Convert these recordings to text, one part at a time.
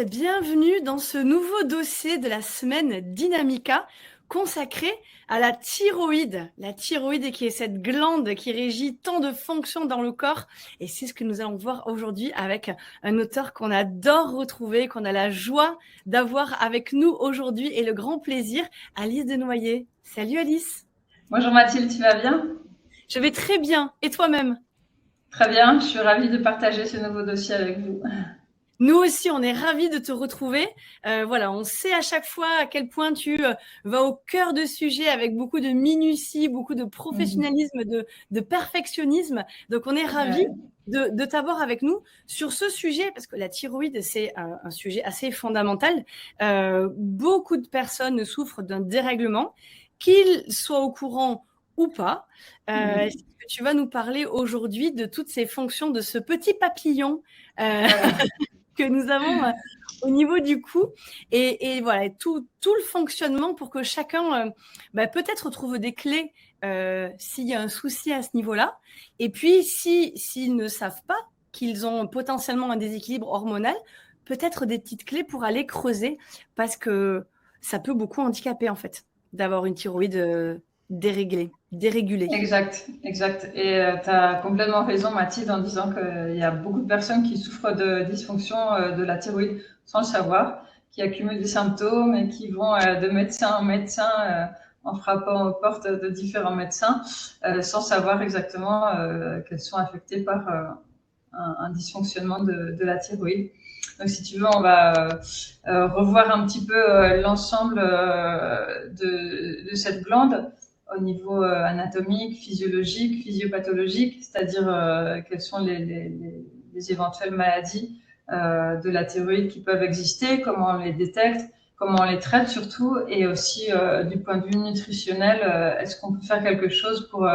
bienvenue dans ce nouveau dossier de la semaine Dynamica consacré à la thyroïde. La thyroïde qui est cette glande qui régit tant de fonctions dans le corps. Et c'est ce que nous allons voir aujourd'hui avec un auteur qu'on adore retrouver, qu'on a la joie d'avoir avec nous aujourd'hui et le grand plaisir, Alice Desnoyers. Salut Alice. Bonjour Mathilde, tu vas bien? Je vais très bien. Et toi-même? Très bien, je suis ravie de partager ce nouveau dossier avec vous. Nous aussi, on est ravis de te retrouver. Voilà, on sait à chaque fois à quel point tu vas au cœur de sujet avec beaucoup de minutie, beaucoup de professionnalisme, de perfectionnisme. Donc, on est ravis de t'avoir avec nous sur ce sujet parce que la thyroïde, c'est un sujet assez fondamental. Beaucoup de personnes souffrent d'un dérèglement, qu'ils soient au courant ou pas. Est-ce que tu vas nous parler aujourd'hui de toutes ces fonctions de ce petit papillon que nous avons au niveau du cou et voilà tout le fonctionnement pour que chacun peut-être trouve des clés s'il y a un souci à ce niveau-là. Et puis s'ils ne savent pas qu'ils ont potentiellement un déséquilibre hormonal, peut-être des petites clés pour aller creuser parce que ça peut beaucoup handicaper en fait d'avoir une thyroïde dérégulée. Exact. Et tu as complètement raison Mathilde en disant qu'il y a beaucoup de personnes qui souffrent de dysfonction de la thyroïde sans le savoir, qui accumulent des symptômes et qui vont de médecin en médecin en frappant aux portes de différents médecins sans savoir exactement qu'elles sont affectées par un dysfonctionnement de la thyroïde. Donc, si tu veux, on va revoir un petit peu l'ensemble de cette glande au niveau anatomique, physiologique, physiopathologique, c'est-à-dire quelles sont les éventuelles maladies de la thyroïde qui peuvent exister, comment on les détecte, comment on les traite surtout, et aussi du point de vue nutritionnel, est-ce qu'on peut faire quelque chose pour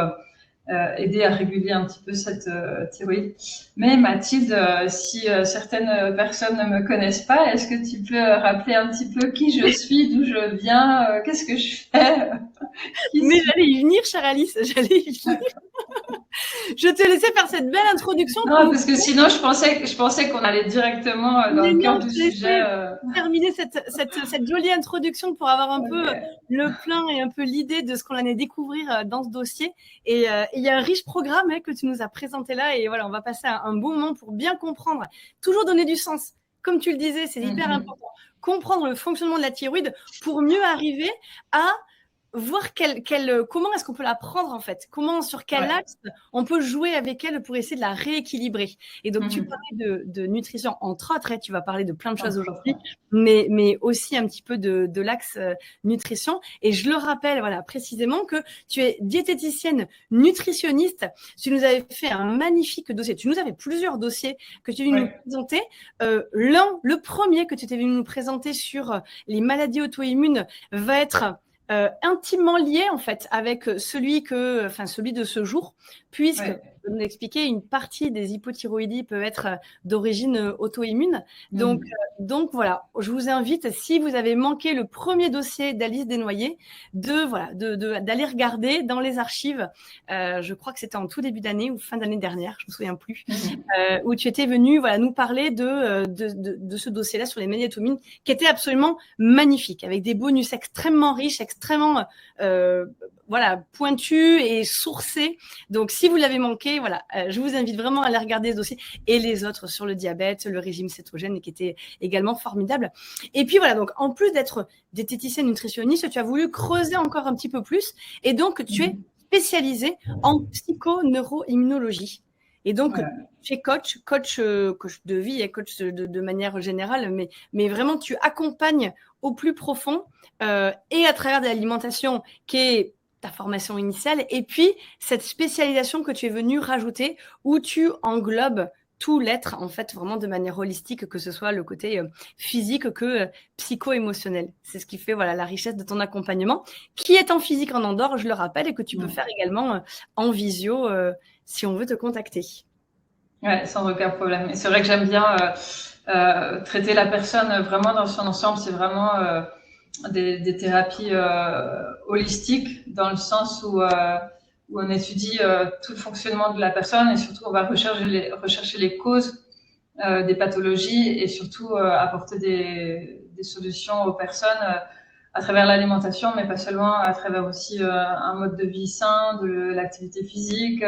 aider à réguler un petit peu cette thyroïde. Mais Mathilde, si certaines personnes ne me connaissent pas, est-ce que tu peux rappeler un petit peu qui je suis, d'où je viens, qu'est-ce que je fais? Mais j'allais y venir, chère Alice, j'allais y venir. Je te laissais faire cette belle introduction. Non, parce que sinon, je pensais qu'on allait directement dans le cœur du sujet. Terminer cette jolie introduction pour avoir un peu le plein et un peu l'idée de ce qu'on allait découvrir dans ce dossier. Et il y a un riche programme que tu nous as présenté là. Et voilà, on va passer un bon moment pour bien comprendre, toujours donner du sens. Comme tu le disais, c'est hyper important. Comprendre le fonctionnement de la thyroïde pour mieux arriver à voir comment est-ce qu'on peut la prendre en fait, sur quel axe on peut jouer avec elle pour essayer de la rééquilibrer. Et donc tu parlais de nutrition entre autres, tu vas parler de plein de choses aujourd'hui, mais aussi un petit peu de l'axe nutrition. Et je le rappelle précisément que tu es diététicienne nutritionniste. Tu nous avais fait un magnifique dossier, tu nous avais plusieurs dossiers que tu es venu nous présenter. Le premier que tu étais venu nous présenter sur les maladies auto-immunes va être intimement lié en fait avec celui de ce jour, puisque je vais vous expliquer, une partie des hypothyroïdies peut être d'origine auto-immune. Donc voilà, je vous invite, si vous avez manqué le premier dossier d'Alice Desnoyers, d'aller regarder dans les archives. Je crois que c'était en tout début d'année ou fin d'année dernière, je me souviens plus, où tu étais venue nous parler de ce dossier-là sur les maladies auto-immunes, qui était absolument magnifique, avec des bonus extrêmement riches, extrêmement pointus et sourcés. Donc si vous l'avez manqué, je vous invite vraiment à aller regarder ce dossier et les autres sur le diabète, le régime cétogène, qui était également formidable. Et puis donc en plus d'être diététicienne nutritionniste, tu as voulu creuser encore un petit peu plus, et donc tu es spécialisée en psychoneuroimmunologie. Et donc, tu es coach de vie et coach de manière générale, mais vraiment, tu accompagnes au plus profond et à travers de l'alimentation qui est ta formation initiale, et puis cette spécialisation que tu es venue rajouter où tu englobes tout l'être, en fait, vraiment de manière holistique, que ce soit le côté physique que psycho-émotionnel. C'est ce qui fait la richesse de ton accompagnement, qui est en physique en Andorre, je le rappelle, et que tu peux faire également en visio si on veut te contacter. Ouais, sans aucun problème. Et c'est vrai que j'aime bien traiter la personne vraiment dans son ensemble. C'est vraiment des thérapies holistiques, dans le sens où on étudie tout le fonctionnement de la personne, et surtout on va rechercher les causes des pathologies et surtout apporter des solutions aux personnes à travers l'alimentation, mais pas seulement, à travers aussi un mode de vie sain, de l'activité physique,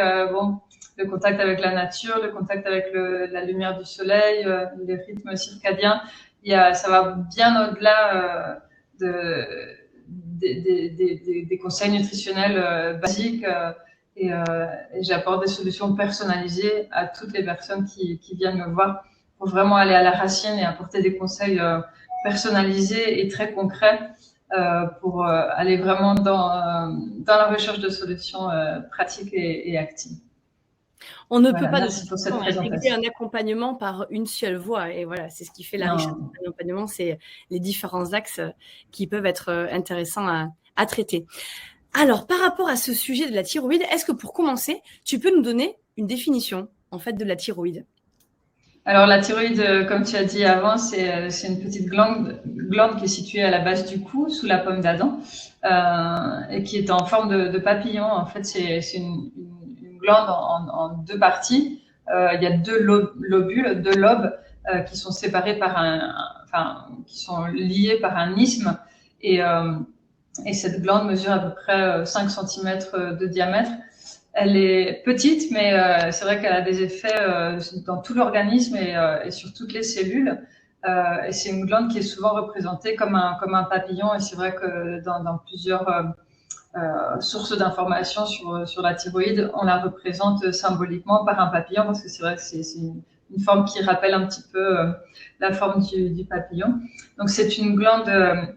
le contact avec la nature, le contact avec la lumière du soleil, les rythmes circadiens. Ça va bien au-delà des conseils nutritionnels basiques et j'apporte des solutions personnalisées à toutes les personnes qui viennent me voir pour vraiment aller à la racine et apporter des conseils personnalisés et très concrets pour aller vraiment dans la recherche de solutions pratiques et actives. On ne peut pas de toute façon régler un accompagnement par une seule voie. Et voilà, c'est ce qui fait la richesse de l'accompagnement, c'est les différents axes qui peuvent être intéressants à traiter. Alors, par rapport à ce sujet de la thyroïde, est-ce que pour commencer, tu peux nous donner une définition en fait de la thyroïde? Alors la thyroïde, comme tu as dit avant, c'est une petite glande qui est située à la base du cou, sous la pomme d'Adam, et qui est en forme de papillon. En fait, c'est une glande en deux parties. Il y a deux lobules, deux lobes qui sont séparés qui sont liés par un isthme. Et cette glande mesure à peu près 5 cm de diamètre. Elle est petite, mais c'est vrai qu'elle a des effets dans tout l'organisme et sur toutes les cellules. Et c'est une glande qui est souvent représentée comme un papillon. Et c'est vrai que dans plusieurs sources d'informations sur la thyroïde, on la représente symboliquement par un papillon parce que c'est vrai que c'est une forme qui rappelle un petit peu la forme du papillon. Donc c'est une glande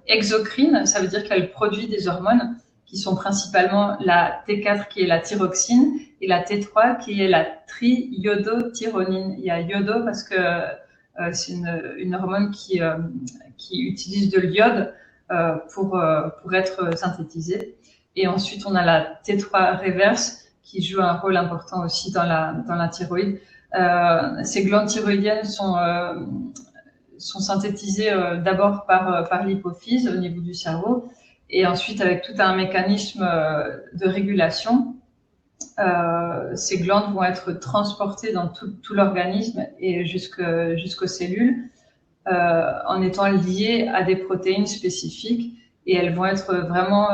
exocrine, ça veut dire qu'elle produit des hormones qui sont principalement la T4 qui est la thyroxine et la T3 qui est la triiodothyronine. Il y a iodo parce que c'est une hormone qui utilise de l'iode pour être synthétisée. Et ensuite, on a la T3 reverse qui joue un rôle important aussi dans la thyroïde. Ces glandes thyroïdiennes sont synthétisées d'abord par l'hypophyse au niveau du cerveau et ensuite avec tout un mécanisme de régulation. Ces glandes vont être transportées dans tout l'organisme et jusqu'aux cellules en étant liées à des protéines spécifiques et elles vont être vraiment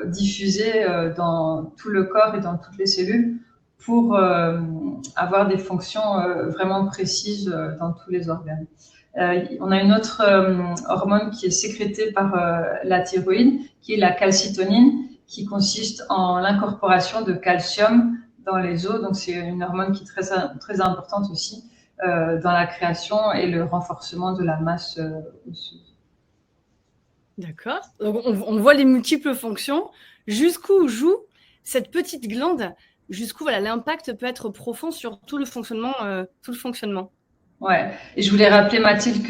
diffusées dans tout le corps et dans toutes les cellules pour avoir des fonctions vraiment précises dans tous les organes. On a une autre hormone qui est sécrétée par la thyroïde, qui est la calcitonine, qui consiste en l'incorporation de calcium dans les os. Donc, c'est une hormone qui est très, très importante aussi dans la création et le renforcement de la masse osseuse. D'accord. Donc, on voit les multiples fonctions. Jusqu'où joue cette petite glande? Jusqu'où l'impact peut être profond sur tout le fonctionnement. Ouais. Et je voulais rappeler, Mathilde,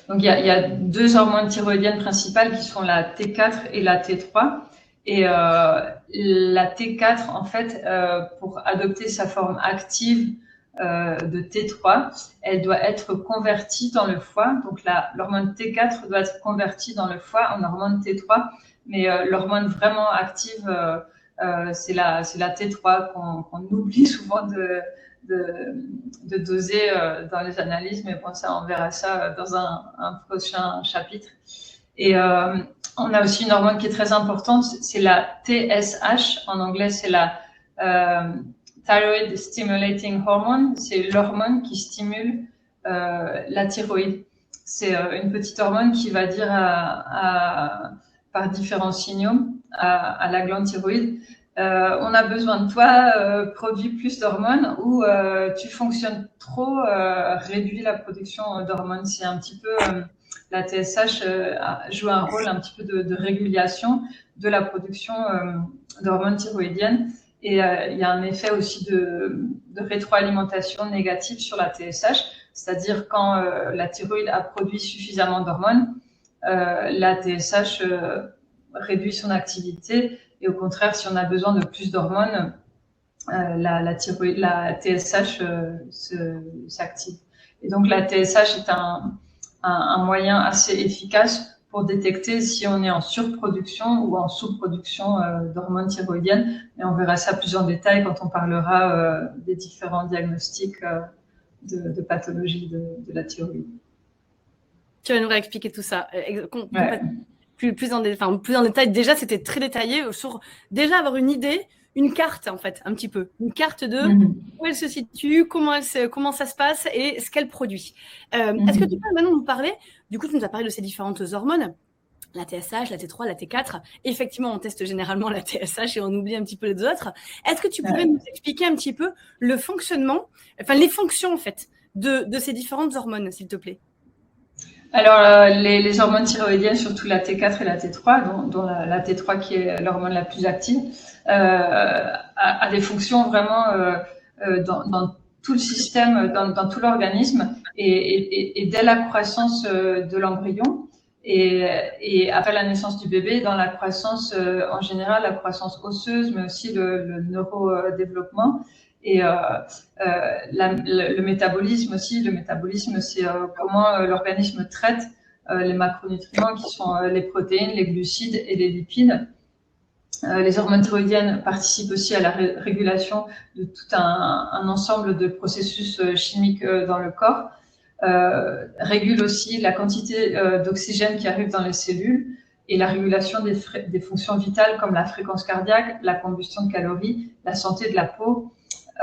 donc il y a deux hormones thyroïdiennes principales qui sont la T4 et la T3. Et la T4, en fait, pour adopter sa forme active de T3, elle doit être convertie dans le foie. Donc l'hormone T4 doit être convertie dans le foie en hormone T3. Mais l'hormone vraiment active, c'est la T3 qu'on oublie souvent de doser dans les analyses, mais bon, ça, on verra ça dans un prochain chapitre. Et on a aussi une hormone qui est très importante, c'est la TSH, en anglais c'est la Thyroid Stimulating Hormone, c'est l'hormone qui stimule la thyroïde. C'est une petite hormone qui va dire par différents signaux à la glande thyroïde, on a besoin de toi, produis plus d'hormones, ou tu fonctionnes trop, réduis la production d'hormones. C'est un petit peu la TSH joue un rôle un petit peu de régulation de la production d'hormones thyroïdiennes. Et il y a un effet aussi de rétroalimentation négative sur la TSH, c'est-à-dire quand la thyroïde a produit suffisamment d'hormones, la TSH réduit son activité. Et au contraire, si on a besoin de plus d'hormones, la TSH s'active. Et donc la TSH est un moyen assez efficace pour détecter si on est en surproduction ou en sous-production d'hormones thyroïdiennes. Et on verra ça plus en détail quand on parlera des différents diagnostics de pathologie de la thyroïde. Tu vas nous réexpliquer tout ça. Plus en détail. Déjà, c'était très détaillé sur déjà avoir une idée, une carte en fait, un petit peu. Une carte de où elle se situe, comment ça se passe et ce qu'elle produit. Est-ce que tu peux maintenant nous parler, du coup, tu nous as parlé de ces différentes hormones, la TSH, la T3, la T4. Effectivement, on teste généralement la TSH et on oublie un petit peu les autres. Est-ce que tu pourrais nous expliquer un petit peu le fonctionnement, enfin les fonctions en fait, de ces différentes hormones, s'il te plaît? Alors, les hormones thyroïdiennes, surtout la T4 et la T3, dont la T3 qui est l'hormone la plus active, a des fonctions vraiment dans tout le système, dans tout l'organisme et dès la croissance de l'embryon et après la naissance du bébé, dans la croissance en général, la croissance osseuse, mais aussi le neurodéveloppement. Et le métabolisme aussi, le métabolisme, c'est comment l'organisme traite les macronutriments qui sont les protéines, les glucides et les lipides. Les hormones thyroïdiennes participent aussi à la régulation de tout un ensemble de processus chimiques dans le corps, régulent aussi la quantité d'oxygène qui arrive dans les cellules et la régulation des fonctions vitales comme la fréquence cardiaque, la combustion de calories, la santé de la peau,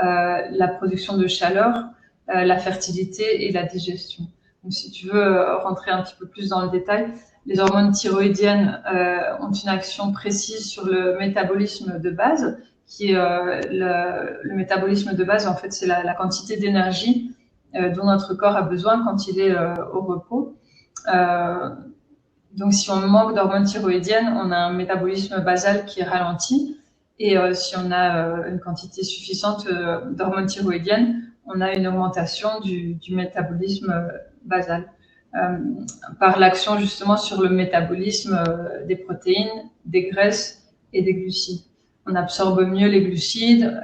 la production de chaleur, la fertilité et la digestion. Donc, si tu veux rentrer un petit peu plus dans le détail, les hormones thyroïdiennes ont une action précise sur le métabolisme de base, qui est le métabolisme de base. En fait, c'est la quantité d'énergie dont notre corps a besoin quand il est au repos. Donc, si on manque d'hormones thyroïdiennes, on a un métabolisme basal qui est ralenti. Et si on a une quantité suffisante d'hormones thyroïdiennes, on a une augmentation du métabolisme basal. Par l'action justement sur le métabolisme des protéines, des graisses et des glucides. On absorbe mieux les glucides,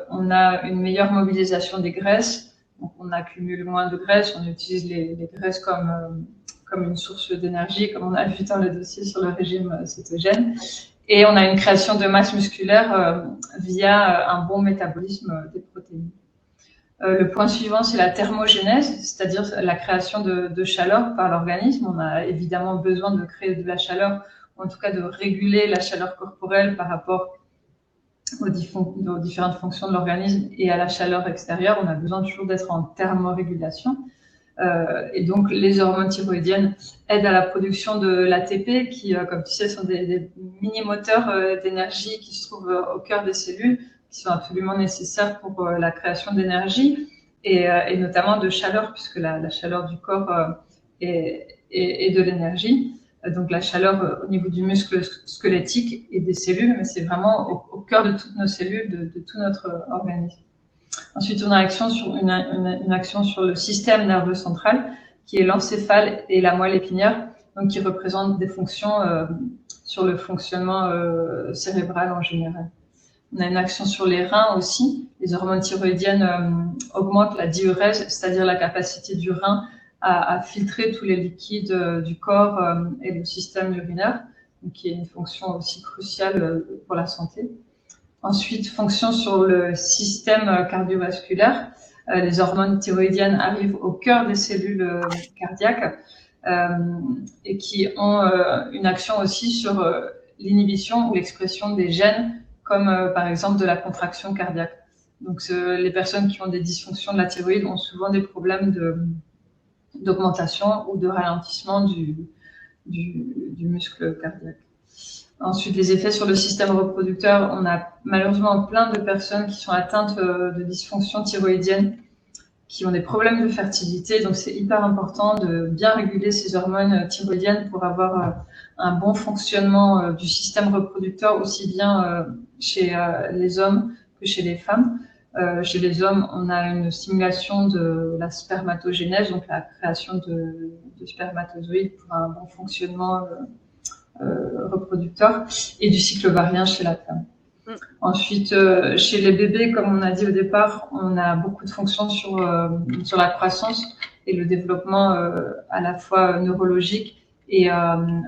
on a une meilleure mobilisation des graisses, donc on accumule moins de graisses, on utilise les graisses comme une source d'énergie, comme on a vu dans le dossier sur le régime cétogène. Et on a une création de masse musculaire via un bon métabolisme des protéines. Le point suivant, c'est la thermogénèse, c'est-à-dire la création de chaleur par l'organisme. On a évidemment besoin de créer de la chaleur, ou en tout cas de réguler la chaleur corporelle par rapport aux différentes fonctions de l'organisme et à la chaleur extérieure. On a besoin toujours d'être en thermorégulation. Et donc, les hormones thyroïdiennes aident à la production de l'ATP, qui, comme tu sais, sont des mini-moteurs d'énergie qui se trouvent au cœur des cellules, qui sont absolument nécessaires pour la création d'énergie et notamment de chaleur, puisque la chaleur du corps est de l'énergie. Donc, la chaleur au niveau du muscle squelettique et des cellules, mais c'est vraiment au cœur de toutes nos cellules, de tout notre organisme. Ensuite, on a une action sur le système nerveux central, qui est l'encéphale et la moelle épinière, donc qui représentent des fonctions sur le fonctionnement cérébral en général. On a une action sur les reins aussi. Les hormones thyroïdiennes augmentent la diurèse, c'est-à-dire la capacité du rein à filtrer tous les liquides du corps et le système urinaire, donc qui est une fonction aussi cruciale pour la santé. Ensuite, fonction sur le système cardiovasculaire. Les hormones thyroïdiennes arrivent au cœur des cellules cardiaques et qui ont une action aussi sur l'inhibition ou l'expression des gènes, comme par exemple de la contraction cardiaque. Donc, les personnes qui ont des dysfonctions de la thyroïde ont souvent des problèmes d'augmentation ou de ralentissement du muscle cardiaque. Ensuite, les effets sur le système reproducteur. On a malheureusement plein de personnes qui sont atteintes de dysfonction thyroïdienne, qui ont des problèmes de fertilité. Donc, c'est hyper important de bien réguler ces hormones thyroïdiennes pour avoir un bon fonctionnement du système reproducteur, aussi bien chez les hommes que chez les femmes. Chez les hommes, on a une stimulation de la spermatogénèse, donc la création de spermatozoïdes pour un bon fonctionnement reproducteur, et du cycle ovarien chez la femme. Ensuite, chez les bébés, comme on a dit au départ, on a beaucoup de fonctions sur la croissance et le développement à la fois neurologique et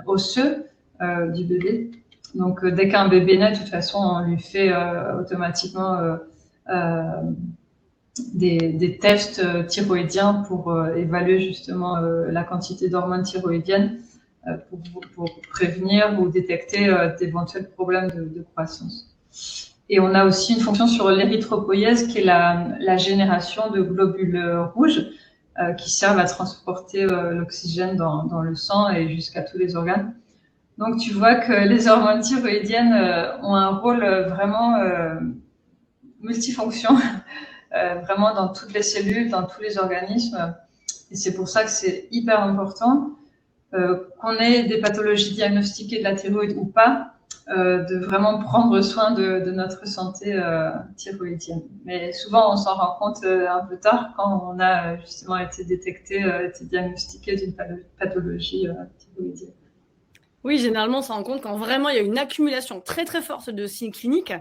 osseux du bébé. Donc, dès qu'un bébé naît, de toute façon, on lui fait automatiquement des tests thyroïdiens pour évaluer justement la quantité d'hormones thyroïdiennes pour prévenir ou détecter d'éventuels problèmes de croissance. Et on a aussi une fonction sur l'érythropoïèse qui est la génération de globules rouges qui servent à transporter l'oxygène dans le sang et jusqu'à tous les organes. Donc tu vois que les hormones thyroïdiennes ont un rôle vraiment multifonction, vraiment dans toutes les cellules, dans tous les organismes. Et c'est pour ça que c'est hyper important qu'on ait des pathologies diagnostiquées de la thyroïde ou pas, de vraiment prendre soin de notre santé thyroïdienne. Mais souvent, on s'en rend compte un peu tard quand on a justement été détecté, été diagnostiqué d'une pathologie thyroïdienne. Oui, généralement, on s'en rend compte quand vraiment il y a une accumulation très très forte de signes cliniques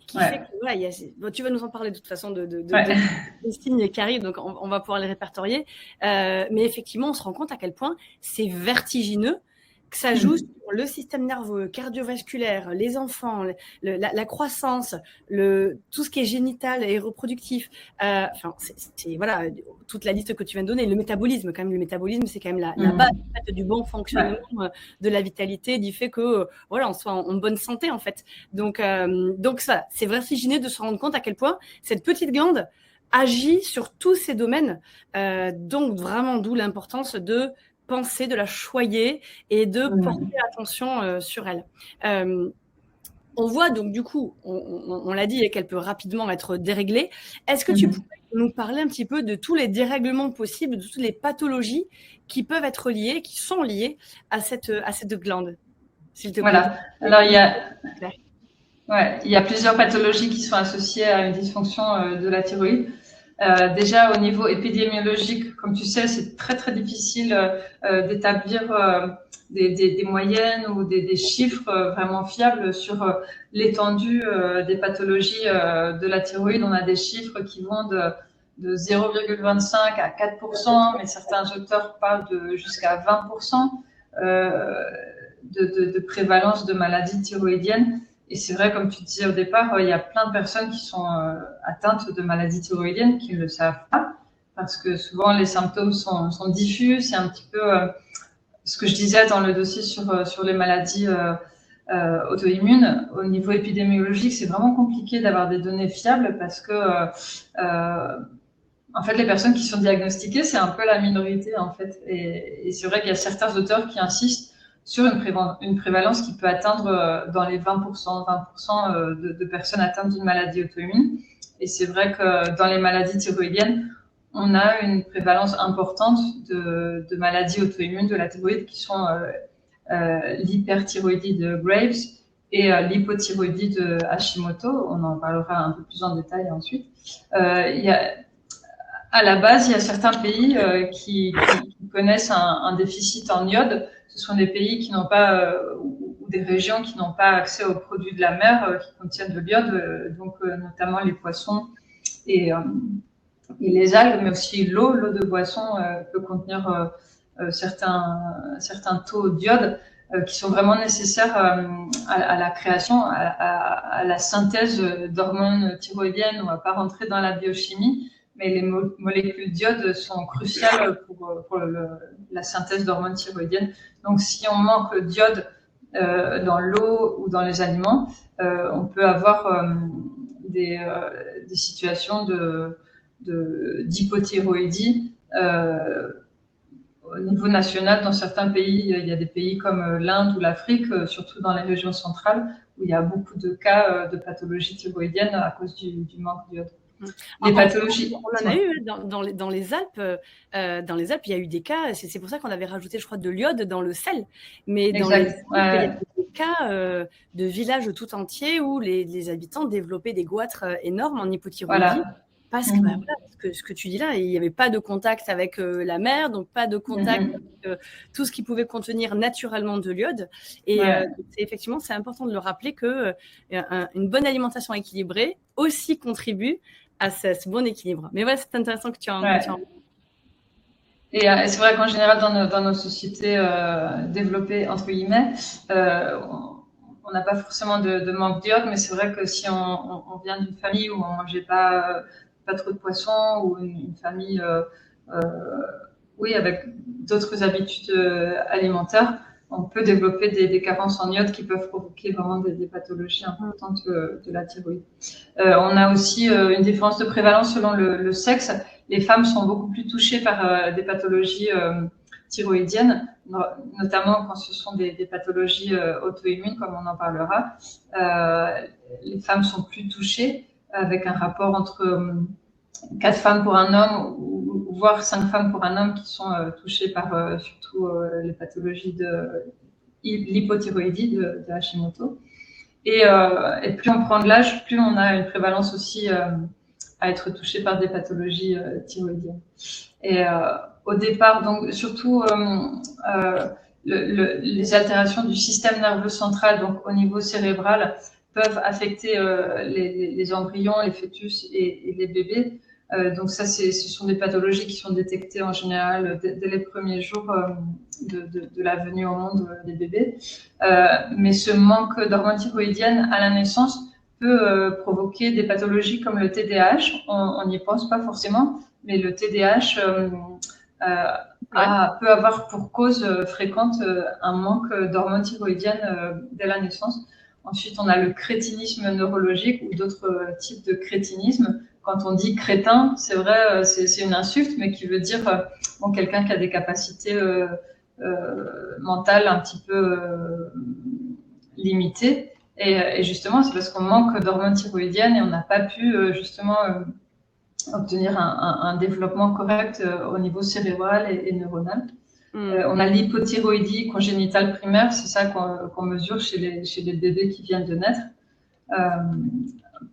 qui fait que voilà, tu vas nous en parler de toute façon des signes qui arrivent, donc on va pouvoir les répertorier. Mais effectivement, on se rend compte à quel point c'est vertigineux, que ça joue sur le système nerveux, cardiovasculaire, les enfants, la croissance, tout ce qui est génital et reproductif. Enfin, c'est voilà, toute la liste que tu viens de donner. Le métabolisme, quand même, le métabolisme, c'est quand même la base en fait, du bon fonctionnement de la vitalité, du fait que voilà, on soit en bonne santé en fait. Donc ça, c'est vertigineux de se rendre compte à quel point cette petite glande agit sur tous ces domaines. Donc vraiment, d'où l'importance de penser, de la choyer et de porter attention sur elle. On voit donc du coup, on l'a dit, qu'elle peut rapidement être déréglée. Est-ce que tu pourrais nous parler un petit peu de tous les dérèglements possibles, de toutes les pathologies qui peuvent être liées, qui sont liées à cette glande, s'il te plaît. Voilà. Alors il y a plusieurs pathologies qui sont associées à une dysfonction de la thyroïde. Déjà au niveau épidémiologique, comme tu sais, c'est très très difficile d'établir des moyennes ou des chiffres vraiment fiables sur l'étendue des pathologies de la thyroïde. On a des chiffres qui vont de 0,25 à 4%, mais certains auteurs parlent de jusqu'à 20% de prévalence de maladies thyroïdiennes. Et c'est vrai, comme tu disais au départ, il y a plein de personnes qui sont atteintes de maladies thyroïdiennes qui ne le savent pas, parce que souvent les symptômes sont diffus. C'est un petit peu ce que je disais dans le dossier sur les maladies auto-immunes. Au niveau épidémiologique, c'est vraiment compliqué d'avoir des données fiables parce que en fait, les personnes qui sont diagnostiquées, c'est un peu la minorité en fait. Et c'est vrai qu'il y a certains auteurs qui insistent sur une prévalence qui peut atteindre dans les 20% de personnes atteintes d'une maladie auto-immune. Et c'est vrai que dans les maladies thyroïdiennes, on a une prévalence importante de maladies auto-immunes de la thyroïde qui sont l'hyperthyroïdie de Graves et l'hypothyroïdie de Hashimoto. On en parlera un peu plus en détail ensuite. À la base, il y a certains pays qui connaissent un déficit en iode. Ce sont des pays qui n'ont pas ou des régions qui n'ont pas accès aux produits de la mer qui contiennent de l'iode, donc notamment les poissons et les algues, mais aussi l'eau. L'eau de boisson peut contenir certains taux d'iode qui sont vraiment nécessaires à la création, à la synthèse d'hormones thyroïdiennes. On ne va pas rentrer dans la biochimie, mais les molécules d'iode sont cruciales pour la synthèse d'hormones thyroïdiennes. Donc, si on manque d'iode dans l'eau ou dans les aliments, on peut avoir des situations d'hypothyroïdie. Au niveau national, dans certains pays, il y a des pays comme l'Inde ou l'Afrique, surtout dans les régions centrales, où il y a beaucoup de cas de pathologies thyroïdiennes à cause du manque d'iode. Les pathologies. On en a eu dans les Alpes. Dans les Alpes, il y a eu des cas. C'est pour ça qu'on avait rajouté, je crois, de l'iode dans le sel. Mais dans les Alpes, il y a des cas de villages tout entiers où les habitants développaient des goitres énormes en hypothyroïdie. Voilà. Parce que ce que tu dis là, il n'y avait pas de contact avec la mer, donc pas de contact avec tout ce qui pouvait contenir naturellement de l'iode. Et effectivement, c'est important de le rappeler que une bonne alimentation équilibrée aussi contribue à ce bon équilibre. Mais voilà, c'est intéressant que tu en parles. Et c'est vrai qu'en général, dans nos sociétés développées, entre guillemets, on n'a pas forcément de manque d'iode, mais c'est vrai que si on vient d'une famille où on ne mangeait pas pas trop de poissons ou une famille oui, avec d'autres habitudes alimentaires, on peut développer des carences en iode qui peuvent provoquer vraiment des pathologies importantes de la thyroïde. On a aussi une différence de prévalence selon le sexe. Les femmes sont beaucoup plus touchées par des pathologies thyroïdiennes, notamment quand ce sont des pathologies auto-immunes, comme on en parlera. Les femmes sont plus touchées, avec un rapport entre 4 femmes pour un homme, ou voire 5 femmes pour un homme qui sont touchées par surtout les pathologies de l'hypothyroïdie de Hashimoto. Et plus on prend de l'âge, plus on a une prévalence aussi à être touché par des pathologies thyroïdiennes. Et au départ, donc surtout les altérations du système nerveux central, donc au niveau cérébral, peuvent affecter les embryons, les fœtus et les bébés. Donc ça, ce sont des pathologies qui sont détectées en général dès les premiers jours de la venue au monde des bébés. Mais ce manque d'hormones thyroïdiennes à la naissance peut provoquer des pathologies comme le TDAH. On n'y pense pas forcément, mais le TDAH peut avoir pour cause fréquente un manque d'hormones thyroïdiennes dès la naissance. Ensuite, on a le crétinisme neurologique ou d'autres types de crétinisme. Quand on dit crétin, c'est vrai, c'est une insulte, mais qui veut dire quelqu'un qui a des capacités mentales un petit peu limitées. Et justement, c'est parce qu'on manque d'hormones thyroïdiennes et on n'a pas pu justement obtenir un développement correct au niveau cérébral et neuronal. On a l'hypothyroïdie congénitale primaire, c'est ça qu'on mesure chez les bébés qui viennent de naître,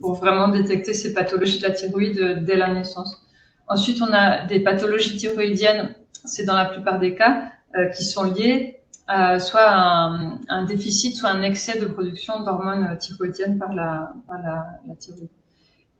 pour vraiment détecter ces pathologies de la thyroïde dès la naissance. Ensuite, on a des pathologies thyroïdiennes, c'est dans la plupart des cas, qui sont liées soit à un déficit, soit un excès de production d'hormones thyroïdiennes par la thyroïde.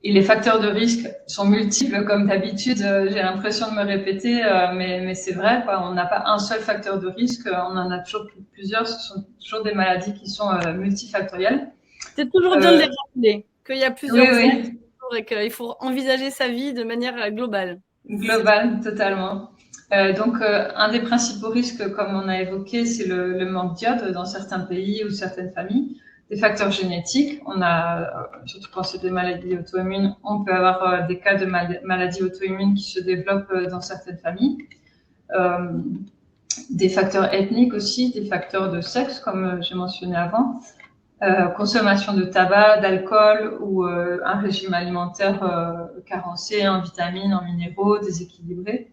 Et les facteurs de risque sont multiples, comme d'habitude. J'ai l'impression de me répéter, mais c'est vrai, quoi. On n'a pas un seul facteur de risque, on en a toujours plusieurs. Ce sont toujours des maladies qui sont multifactorielles. C'est toujours bien de les rappeler, qu'il y a plusieurs facteurs et qu'il faut envisager sa vie de manière globale. Globale, totalement. Donc, un des principaux risques, comme on a évoqué, c'est le manque d'iode dans certains pays ou certaines familles. Des facteurs génétiques, on a, surtout quand c'est des maladies auto-immunes, on peut avoir des cas de maladies auto-immunes qui se développent dans certaines familles. Des facteurs ethniques aussi, des facteurs de sexe, comme j'ai mentionné avant. Consommation de tabac, d'alcool ou un régime alimentaire carencé en vitamines, en minéraux, déséquilibré.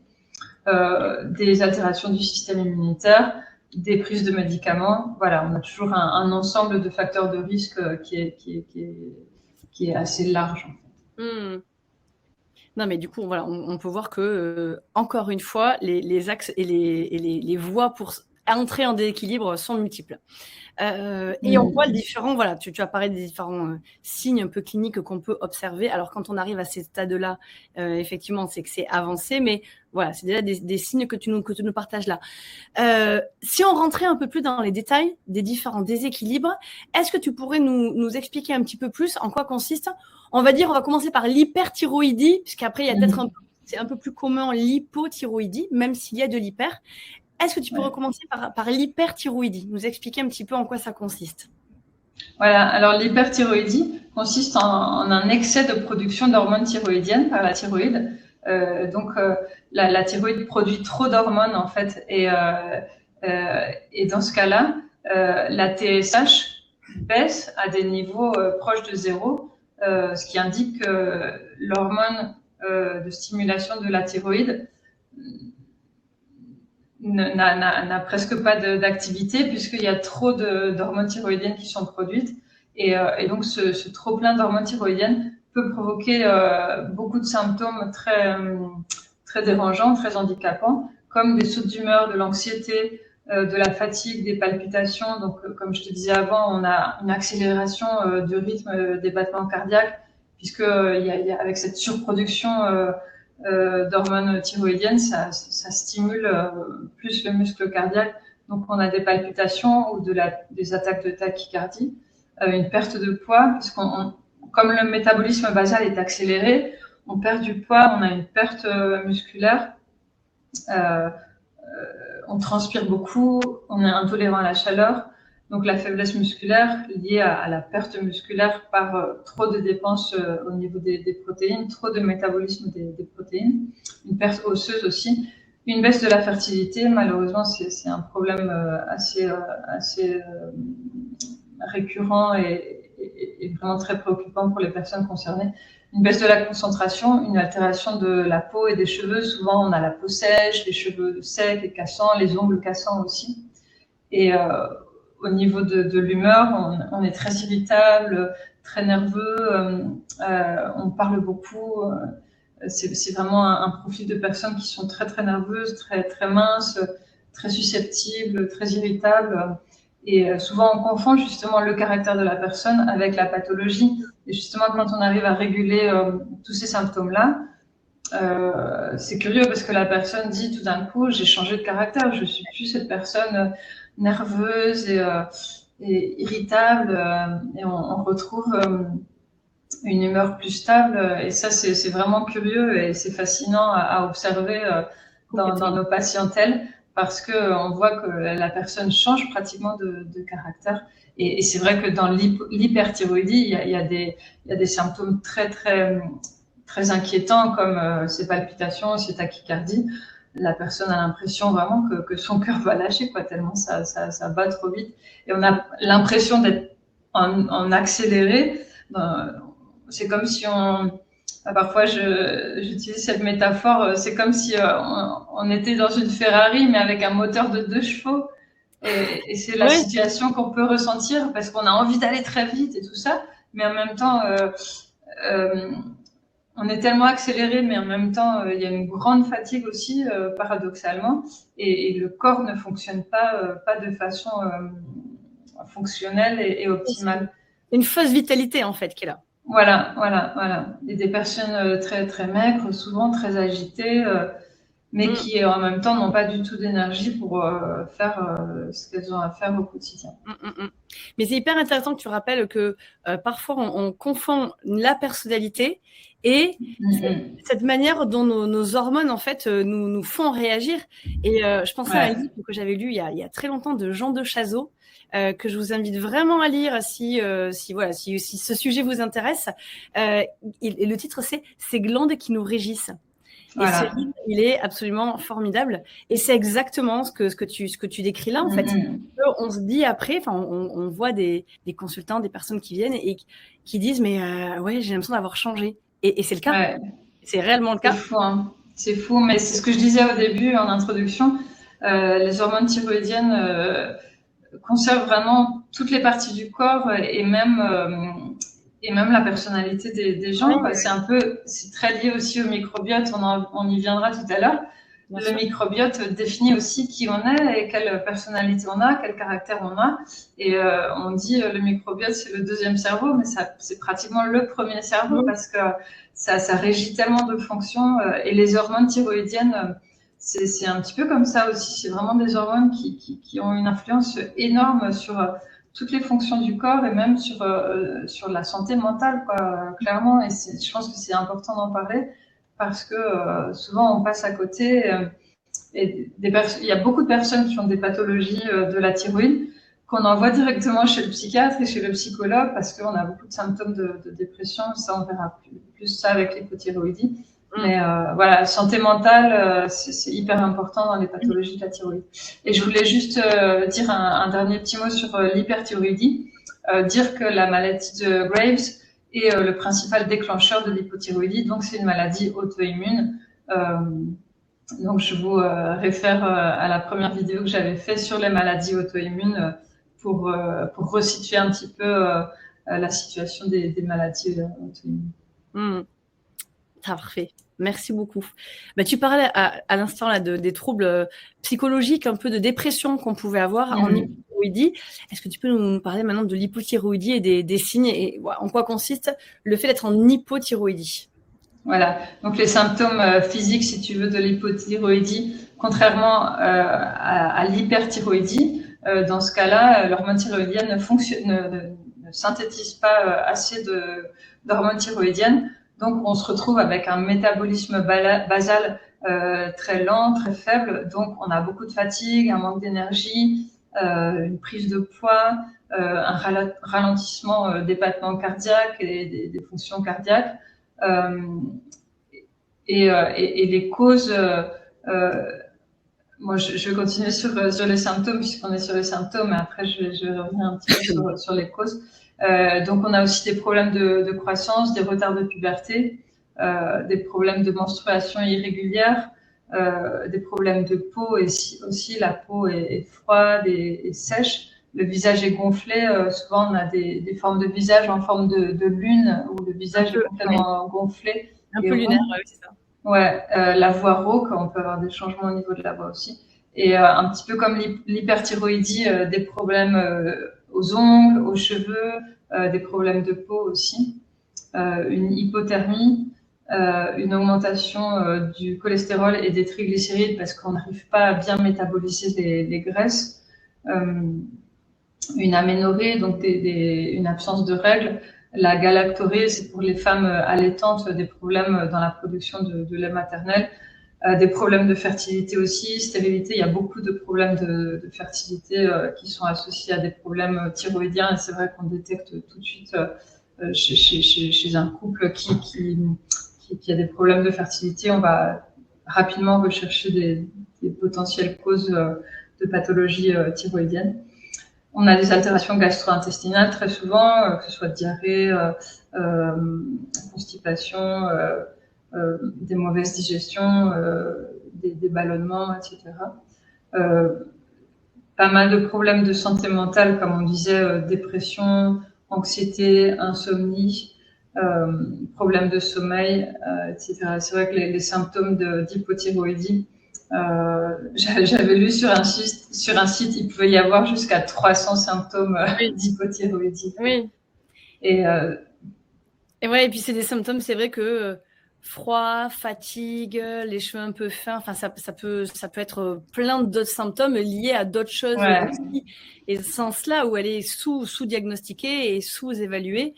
Des altérations du système immunitaire, des prises de médicaments. Voilà, on a toujours un ensemble de facteurs de risque qui est assez large. En fait. Non, mais du coup, voilà, on peut voir que, encore une fois, les axes et les voies pour entrer en déséquilibre sont multiples. Et on voit le différent, voilà, tu as parlé des différents signes un peu cliniques qu'on peut observer. Alors, quand on arrive à ces stades-là, effectivement, c'est que c'est avancé, mais voilà, c'est déjà des signes que tu nous partages là. Si on rentrait un peu plus dans les détails des différents déséquilibres, est-ce que tu pourrais nous expliquer un petit peu plus en quoi consiste? On va commencer par l'hyperthyroïdie, puisqu'après, il y a peut-être c'est un peu plus commun l'hypothyroïdie, même s'il y a de l'hyper. Est-ce que tu peux recommencer par l'hyperthyroïdie, nous expliquer un petit peu en quoi ça consiste? Voilà, alors l'hyperthyroïdie consiste en un excès de production d'hormones thyroïdiennes par la thyroïde. Donc, la thyroïde produit trop d'hormones, en fait, et dans ce cas-là, la TSH baisse à des niveaux proches de zéro, ce qui indique que l'hormone de stimulation de la thyroïde n'a presque pas d'activité puisqu'il y a trop d'hormones thyroïdiennes qui sont produites et donc ce trop plein d'hormones thyroïdiennes peut provoquer beaucoup de symptômes très dérangeants, très handicapants, comme des sauts d'humeur, de l'anxiété, de la fatigue, des palpitations. Donc, comme je te disais avant, on a une accélération du rythme des battements cardiaques puisque avec cette surproduction d'hormones thyroïdiennes, ça stimule plus le muscle cardiaque. Donc, on a des palpitations ou des attaques de tachycardie, une perte de poids, parce comme le métabolisme basal est accéléré, on perd du poids, on a une perte musculaire, on transpire beaucoup, on est intolérant à la chaleur. Donc la faiblesse musculaire liée à la perte musculaire par trop de dépenses au niveau des protéines, trop de métabolisme des protéines, une perte osseuse aussi, une baisse de la fertilité. Malheureusement, c'est un problème assez récurrent et vraiment très préoccupant pour les personnes concernées. Une baisse de la concentration, une altération de la peau et des cheveux. Souvent, on a la peau sèche, les cheveux secs et cassants, les ongles cassants aussi. Et au niveau de l'humeur, on est très irritable, très nerveux, on parle beaucoup. C'est vraiment un profil de personnes qui sont très, très nerveuses, très, très minces, très susceptibles, très irritables. Et souvent, on confond justement le caractère de la personne avec la pathologie. Et justement, quand on arrive à réguler tous ces symptômes-là, c'est curieux parce que la personne dit tout d'un coup, j'ai changé de caractère, je suis plus cette personne nerveuse et irritable, et on retrouve une humeur plus stable. Et ça, c'est vraiment curieux et c'est fascinant à observer dans nos patientèles, parce qu'on voit que la personne change pratiquement de caractère. Et c'est vrai que dans l'hyperthyroïdie, il y a des symptômes très, très, très inquiétants comme ces palpitations, ces tachycardies. La personne a l'impression vraiment que son cœur va lâcher, quoi, tellement ça bat trop vite. Et on a l'impression d'être en accéléré. C'est comme si parfois j'utilise cette métaphore, c'est comme si on était dans une Ferrari, mais avec un moteur de 2 chevaux. Et c'est la situation qu'on peut ressentir parce qu'on a envie d'aller très vite et tout ça, mais en même temps, on est tellement accéléré, mais en même temps, il y a une grande fatigue aussi, paradoxalement, et le corps ne fonctionne pas de façon fonctionnelle et optimale. Une fausse vitalité, en fait, qui est là. Voilà. Et des personnes très, très maigres, souvent très agitées, mais qui en même temps n'ont pas du tout d'énergie pour faire ce qu'elles ont à faire au quotidien. Mais c'est hyper intéressant que tu rappelles que parfois on confond la personnalité et cette manière dont nos hormones en fait nous font réagir. Et je pensais à un livre que j'avais lu il y a très longtemps de Jean de Chazot, que je vous invite vraiment à lire si ce sujet vous intéresse. Et le titre c'est « Ces glandes qui nous régissent ». Et ce livre, il est absolument formidable. Et c'est exactement ce que tu décris là, en fait. On se dit après, on voit des consultants, des personnes qui viennent et qui disent, mais j'ai l'impression d'avoir changé. Et c'est le cas. Ouais. C'est réellement le cas. C'est fou, hein. C'est fou, mais c'est ce que je disais au début, en introduction. Les hormones thyroïdiennes conservent vraiment toutes les parties du corps et même la personnalité des gens. Oui. C'est très lié aussi au microbiote, on y viendra tout à l'heure. Le microbiote définit aussi qui on est et quelle personnalité on a, quel caractère on a. Et on dit le microbiote, c'est le deuxième cerveau, mais c'est pratiquement le premier cerveau parce que ça régit tellement de fonctions. Et les hormones thyroïdiennes, c'est un petit peu comme ça aussi. C'est vraiment des hormones qui ont une influence énorme sur toutes les fonctions du corps et même sur la santé mentale, quoi, clairement. Et je pense que c'est important d'en parler parce que souvent on passe à côté. Et il y a beaucoup de personnes qui ont des pathologies de la thyroïde qu'on envoie directement chez le psychiatre et chez le psychologue parce qu'on a beaucoup de symptômes de dépression. Ça, on verra plus ça avec l'hypothyroïdie. Mais voilà, santé mentale, c'est hyper important dans les pathologies de la thyroïde. Et je voulais juste dire un dernier petit mot sur l'hyperthyroïdie. Dire que la maladie de Graves est le principal déclencheur de l'hypothyroïdie. Donc, c'est une maladie auto-immune. Donc, je vous réfère à la première vidéo que j'avais faite sur les maladies auto-immunes pour resituer un petit peu la situation des maladies auto-immunes. Parfait. Merci beaucoup. Tu parlais à l'instant là des troubles psychologiques, un peu de dépression qu'on pouvait avoir en hypothyroïdie. Est-ce que tu peux nous parler maintenant de l'hypothyroïdie et des signes et en quoi consiste le fait d'être en hypothyroïdie? Voilà. Donc les symptômes physiques, si tu veux, de l'hypothyroïdie, contrairement à l'hyperthyroïdie, dans ce cas-là, l'hormone thyroïdienne ne synthétise pas assez d'hormones thyroïdiennes Donc, on se retrouve avec un métabolisme basal très lent, très faible. Donc, on a beaucoup de fatigue, un manque d'énergie, une prise de poids, un ralentissement des battements cardiaques et des fonctions cardiaques. Et les causes, moi, je vais continuer sur les symptômes, puisqu'on est sur les symptômes, et après, je vais revenir un petit peu sur les causes. Donc, on a aussi des problèmes de croissance, des retards de puberté, des problèmes de menstruation irrégulière, des problèmes de peau, et aussi la peau est froide et sèche. Le visage est gonflé. Souvent, on a des formes de visage en forme de lune, où le visage est complètement gonflé. Un peu lunaire, oui, c'est ça. Ouais, la voix rauque, on peut avoir des changements au niveau de la voix aussi. Et un petit peu comme l'hyperthyroïdie, des problèmes aux ongles, aux cheveux, des problèmes de peau aussi, une hypothermie, une augmentation du cholestérol et des triglycérides parce qu'on n'arrive pas à bien métaboliser les graisses, une aménorrhée, donc une absence de règles. La galactorrhée, c'est pour les femmes allaitantes, des problèmes dans la production de lait maternel, des problèmes de fertilité aussi, stérilité. Il y a beaucoup de problèmes de fertilité qui sont associés à des problèmes thyroïdiens, et c'est vrai qu'on détecte tout de suite chez un couple qui a des problèmes de fertilité. On va rapidement rechercher des potentielles causes de pathologie thyroïdienne. On a des altérations gastro-intestinales très souvent, que ce soit diarrhée, constipation, des mauvaises digestions, des ballonnements, etc. Pas mal de problèmes de santé mentale, comme on disait, dépression, anxiété, insomnie, problèmes de sommeil, etc. C'est vrai que les symptômes d'hypothyroïdie, j'avais lu sur un site, il pouvait y avoir jusqu'à 300 symptômes d'hypothyroïdie. Oui. Et ouais, et puis c'est des symptômes, c'est vrai que froid, fatigue, les cheveux un peu fins, enfin ça peut être plein d'autres symptômes liés à d'autres choses aussi. Et sans cela, où elle est sous-diagnostiquée et sous-évaluée,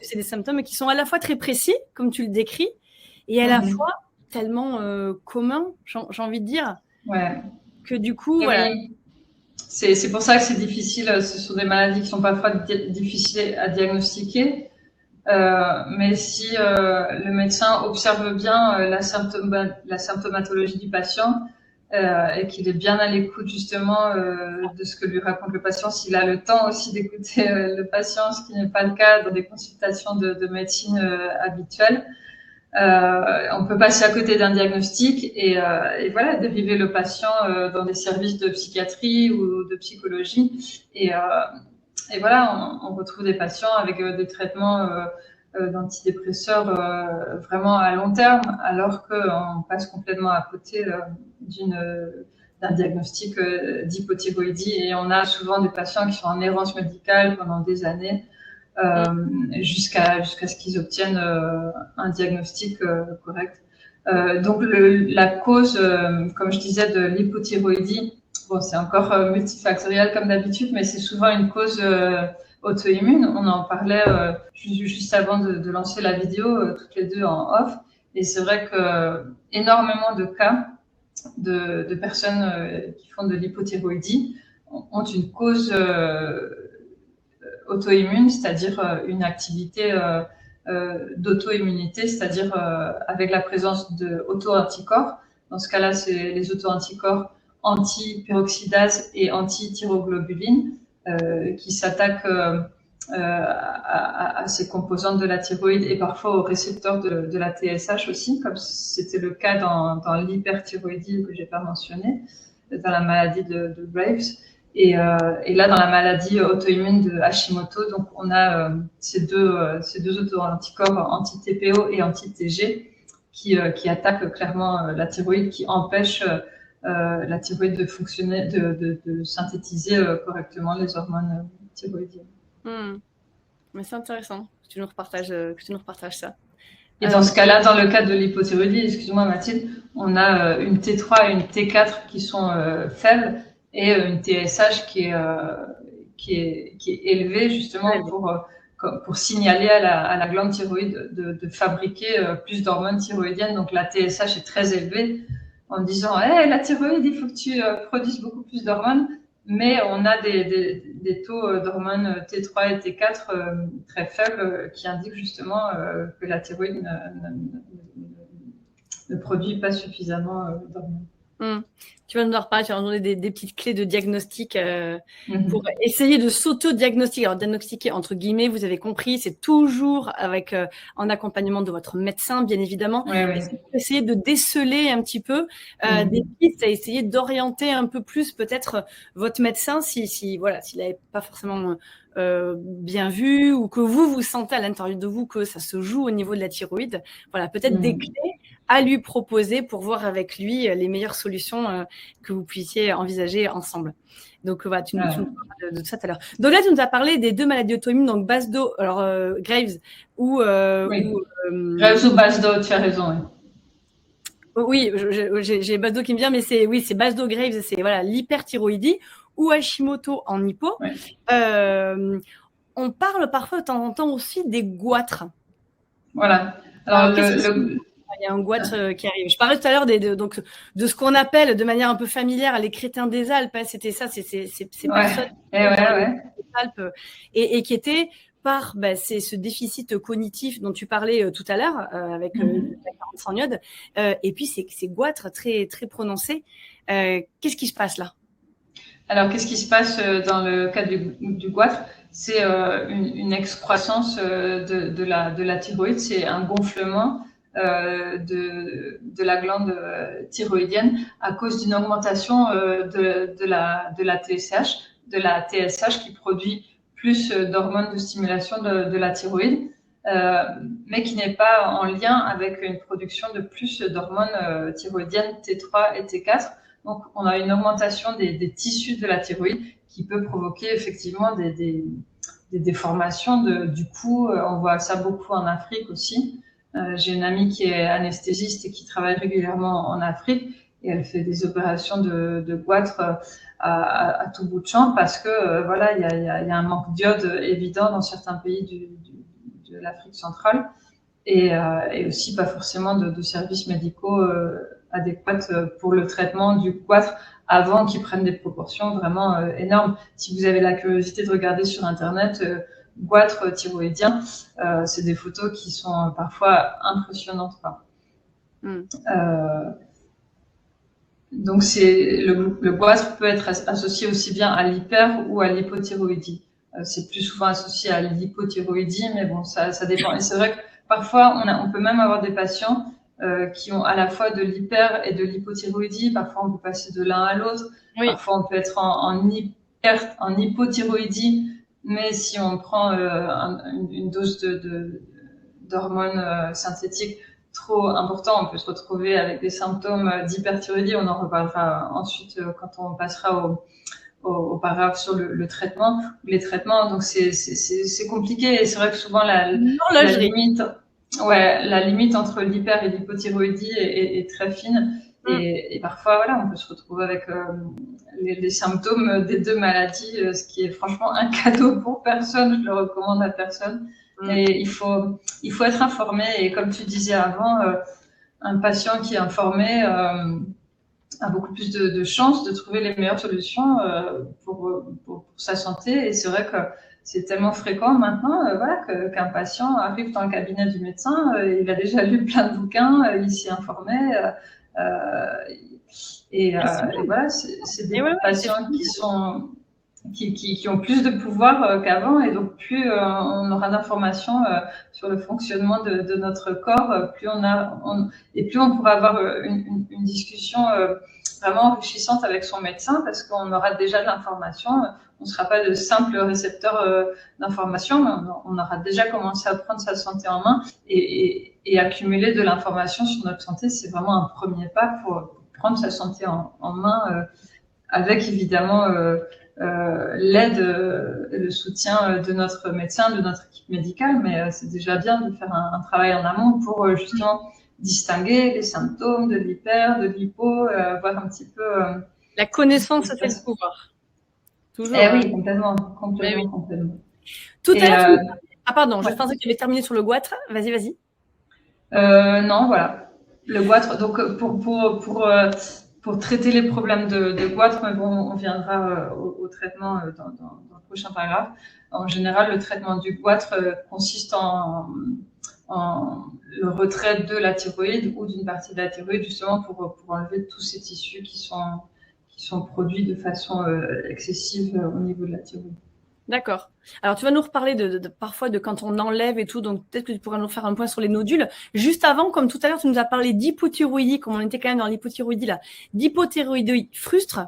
c'est des symptômes qui sont à la fois très précis, comme tu le décris, et à la fois tellement commun, j'ai envie de dire, que du coup, voilà. C'est pour ça que c'est difficile. Ce sont des maladies qui sont parfois difficiles à diagnostiquer. Mais si le médecin observe bien la symptomatologie du patient et qu'il est bien à l'écoute justement de ce que lui raconte le patient, s'il a le temps aussi d'écouter le patient, ce qui n'est pas le cas dans des consultations de médecine habituelles, on peut passer à côté d'un diagnostic et voilà, dériver le patient dans des services de psychiatrie ou de psychologie. Et voilà, on retrouve des patients avec des traitements d'antidépresseurs vraiment à long terme, alors qu'on passe complètement à côté d'un diagnostic d'hypothyroïdie. Et on a souvent des patients qui sont en errance médicale pendant des années, jusqu'à ce qu'ils obtiennent un diagnostic correct. Donc la cause, comme je disais, de l'hypothyroïdie, bon, c'est encore multifactoriel comme d'habitude, mais c'est souvent une cause auto-immune. On en parlait juste avant de lancer la vidéo, toutes les deux en off. Et c'est vrai que énormément de cas de personnes qui font de l'hypothyroïdie ont une cause auto-immune, c'est-à-dire une activité d'auto-immunité, c'est-à-dire avec la présence de auto-anticorps. Dans ce cas-là, c'est les auto-anticorps anti-peroxydase et anti-thyroglobuline qui s'attaquent à ces composantes de la thyroïde et parfois aux récepteurs de la TSH aussi, comme c'était le cas dans l'hyperthyroïdie que j'ai pas mentionné, dans la maladie de Graves. Et là, dans la maladie auto-immune de Hashimoto, donc on a ces deux auto-anticorps anti-TPO et anti-TG qui attaquent clairement la thyroïde, qui empêchent la thyroïde de fonctionner, de synthétiser correctement les hormones thyroïdiennes. Mais c'est intéressant que tu nous repartages ça. Et dans ce cas-là, dans le cas de l'hypothyroïdie, excuse-moi Mathilde, on a une T3 et une T4 qui sont faibles et une TSH qui est élevée justement pour pour signaler à la glande thyroïde de fabriquer plus d'hormones thyroïdiennes. Donc la TSH est très élevée en disant hey, la thyroïde, il faut que tu produises beaucoup plus d'hormones. Mais on a des taux d'hormones T3 et T4 très faibles qui indiquent justement que la thyroïde ne produit pas suffisamment d'hormones. Tu vas nous en reparler, tu vas nous donner des petites clés de diagnostic pour essayer de s'auto-diagnostiquer. Alors, diagnostiquer, entre guillemets, vous avez compris, c'est toujours avec en accompagnement de votre médecin, bien évidemment. Oui, oui. Essayer de déceler un petit peu des pistes, à essayer d'orienter un peu plus peut-être votre médecin s'il n'avait pas forcément bien vu ou que vous sentez à l'intérieur de vous que ça se joue au niveau de la thyroïde. Voilà, peut-être des clés à lui proposer pour voir avec lui les meilleures solutions que vous puissiez envisager ensemble. Donc, voilà, tu nous parles de tout ça tout à l'heure. Donc là, tu nous as parlé des 2 maladies auto-immunes, donc BASDO, alors Graves ou... Graves ou BASDO, tu as raison. Oui, j'ai BASDO qui me vient, mais c'est BASDO, Graves, c'est voilà, l'hyperthyroïdie ou Hashimoto en hypo. Oui. On parle parfois de temps en temps aussi des goitres. Voilà. Alors, il y a un goitre qui arrive. Je parlais tout à l'heure de ce qu'on appelle de manière un peu familière les crétins des Alpes. Hein. C'était ça, ces personnes des Alpes et qui étaient par ce déficit cognitif dont tu parlais tout à l'heure avec la carence en iode et puis ces goitres très, très prononcés. Qu'est-ce qui se passe là? Alors, qu'est-ce qui se passe dans le cas du goitre? C'est une excroissance de la thyroïde, c'est un gonflement de la glande thyroïdienne à cause d'une augmentation de la TSH qui produit plus d'hormones de stimulation de la thyroïde, mais qui n'est pas en lien avec une production de plus d'hormones thyroïdiennes T3 et T4. Donc, on a une augmentation des tissus de la thyroïde qui peut provoquer effectivement des déformations du cou. On voit ça beaucoup en Afrique aussi. J'ai une amie qui est anesthésiste et qui travaille régulièrement en Afrique et elle fait des opérations de goitre à tout bout de champ parce que voilà, il y a un manque d'iode évident dans certains pays de l'Afrique centrale et aussi pas forcément de services médicaux adéquats pour le traitement du goitre avant qu'il prenne des proportions vraiment énormes. Si vous avez la curiosité de regarder sur Internet goitre thyroïdien, c'est des photos qui sont parfois impressionnantes. Donc, le goitre peut être associé aussi bien à l'hyper ou à l'hypothyroïdie. C'est plus souvent associé à l'hypothyroïdie, mais bon, ça dépend. Et c'est vrai que parfois, on peut même avoir des patients qui ont à la fois de l'hyper et de l'hypothyroïdie. Parfois, on peut passer de l'un à l'autre. Oui. Parfois, on peut être en hypothyroïdie, mais si on prend une dose d'hormones synthétiques trop important, on peut se retrouver avec des symptômes d'hyperthyroïdie. On en reparlera ensuite quand on passera au paragraphe sur le traitement ou les traitements. Donc c'est compliqué et c'est vrai que souvent la limite entre l'hyper et l'hypothyroïdie est très fine. Et parfois, voilà, on peut se retrouver avec les symptômes des 2 maladies, ce qui est franchement un cadeau pour personne. Je le recommande à personne. Et il faut être informé. Et comme tu disais avant, un patient qui est informé a beaucoup plus de chances de trouver les meilleures solutions pour sa santé. Et c'est vrai que c'est tellement fréquent maintenant qu'un patient arrive dans le cabinet du médecin, il a déjà lu plein de bouquins, il s'y est informé. Et voilà, c'est des patients qui ont plus de pouvoir qu'avant, et donc plus on aura d'informations sur le fonctionnement de notre corps, plus on pourra avoir une discussion vraiment enrichissante avec son médecin, parce qu'on aura déjà de l'information. On ne sera pas de simples récepteurs d'informations, mais on aura déjà commencé à prendre sa santé en main et accumuler de l'information sur notre santé. C'est vraiment un premier pas pour prendre sa santé en main, avec évidemment l'aide et le soutien de notre médecin, de notre équipe médicale, mais c'est déjà bien de faire un travail en amont pour justement distinguer les symptômes de l'hyper, de l'hypo, voir un petit peu... la connaissance fait le pouvoir. Toujours. Oui, complètement. Tout à l'heure, Ah pardon, je pensais que tu avais terminé sur le goitre. Vas-y, vas-y. Non, voilà. Le goitre, donc pour traiter les problèmes de goitre, mais bon, on viendra au traitement dans le prochain paragraphe. En général, le traitement du goitre consiste en le retrait de la thyroïde ou d'une partie de la thyroïde, justement pour enlever tous ces tissus qui sont produits de façon excessive au niveau de la thyroïde. D'accord. Alors, tu vas nous reparler parfois de quand on enlève et tout, donc peut-être que tu pourras nous faire un point sur les nodules. Juste avant, comme tout à l'heure, tu nous as parlé d'hypothyroïdie, comme on était quand même dans l'hypothyroïdie là, d'hypothyroïdie frustre.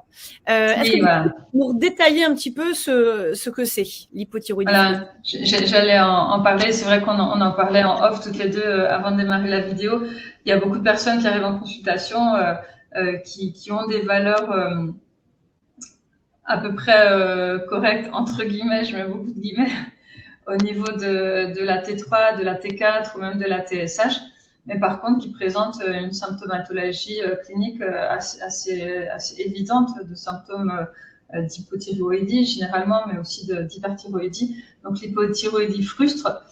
Est-ce que tu peux nous détailler un petit peu ce que c'est, l'hypothyroïdie frustre? J'allais en parler. C'est vrai qu'on en parlait en off toutes les deux avant de démarrer la vidéo. Il y a beaucoup de personnes qui arrivent en consultation qui ont des valeurs à peu près correctes, entre guillemets, je mets beaucoup de guillemets, au niveau de la T3, de la T4 ou même de la TSH, mais par contre qui présentent une symptomatologie clinique assez évidente de symptômes d'hypothyroïdie généralement, mais aussi d'hyperthyroïdie. Donc l'hypothyroïdie frustre,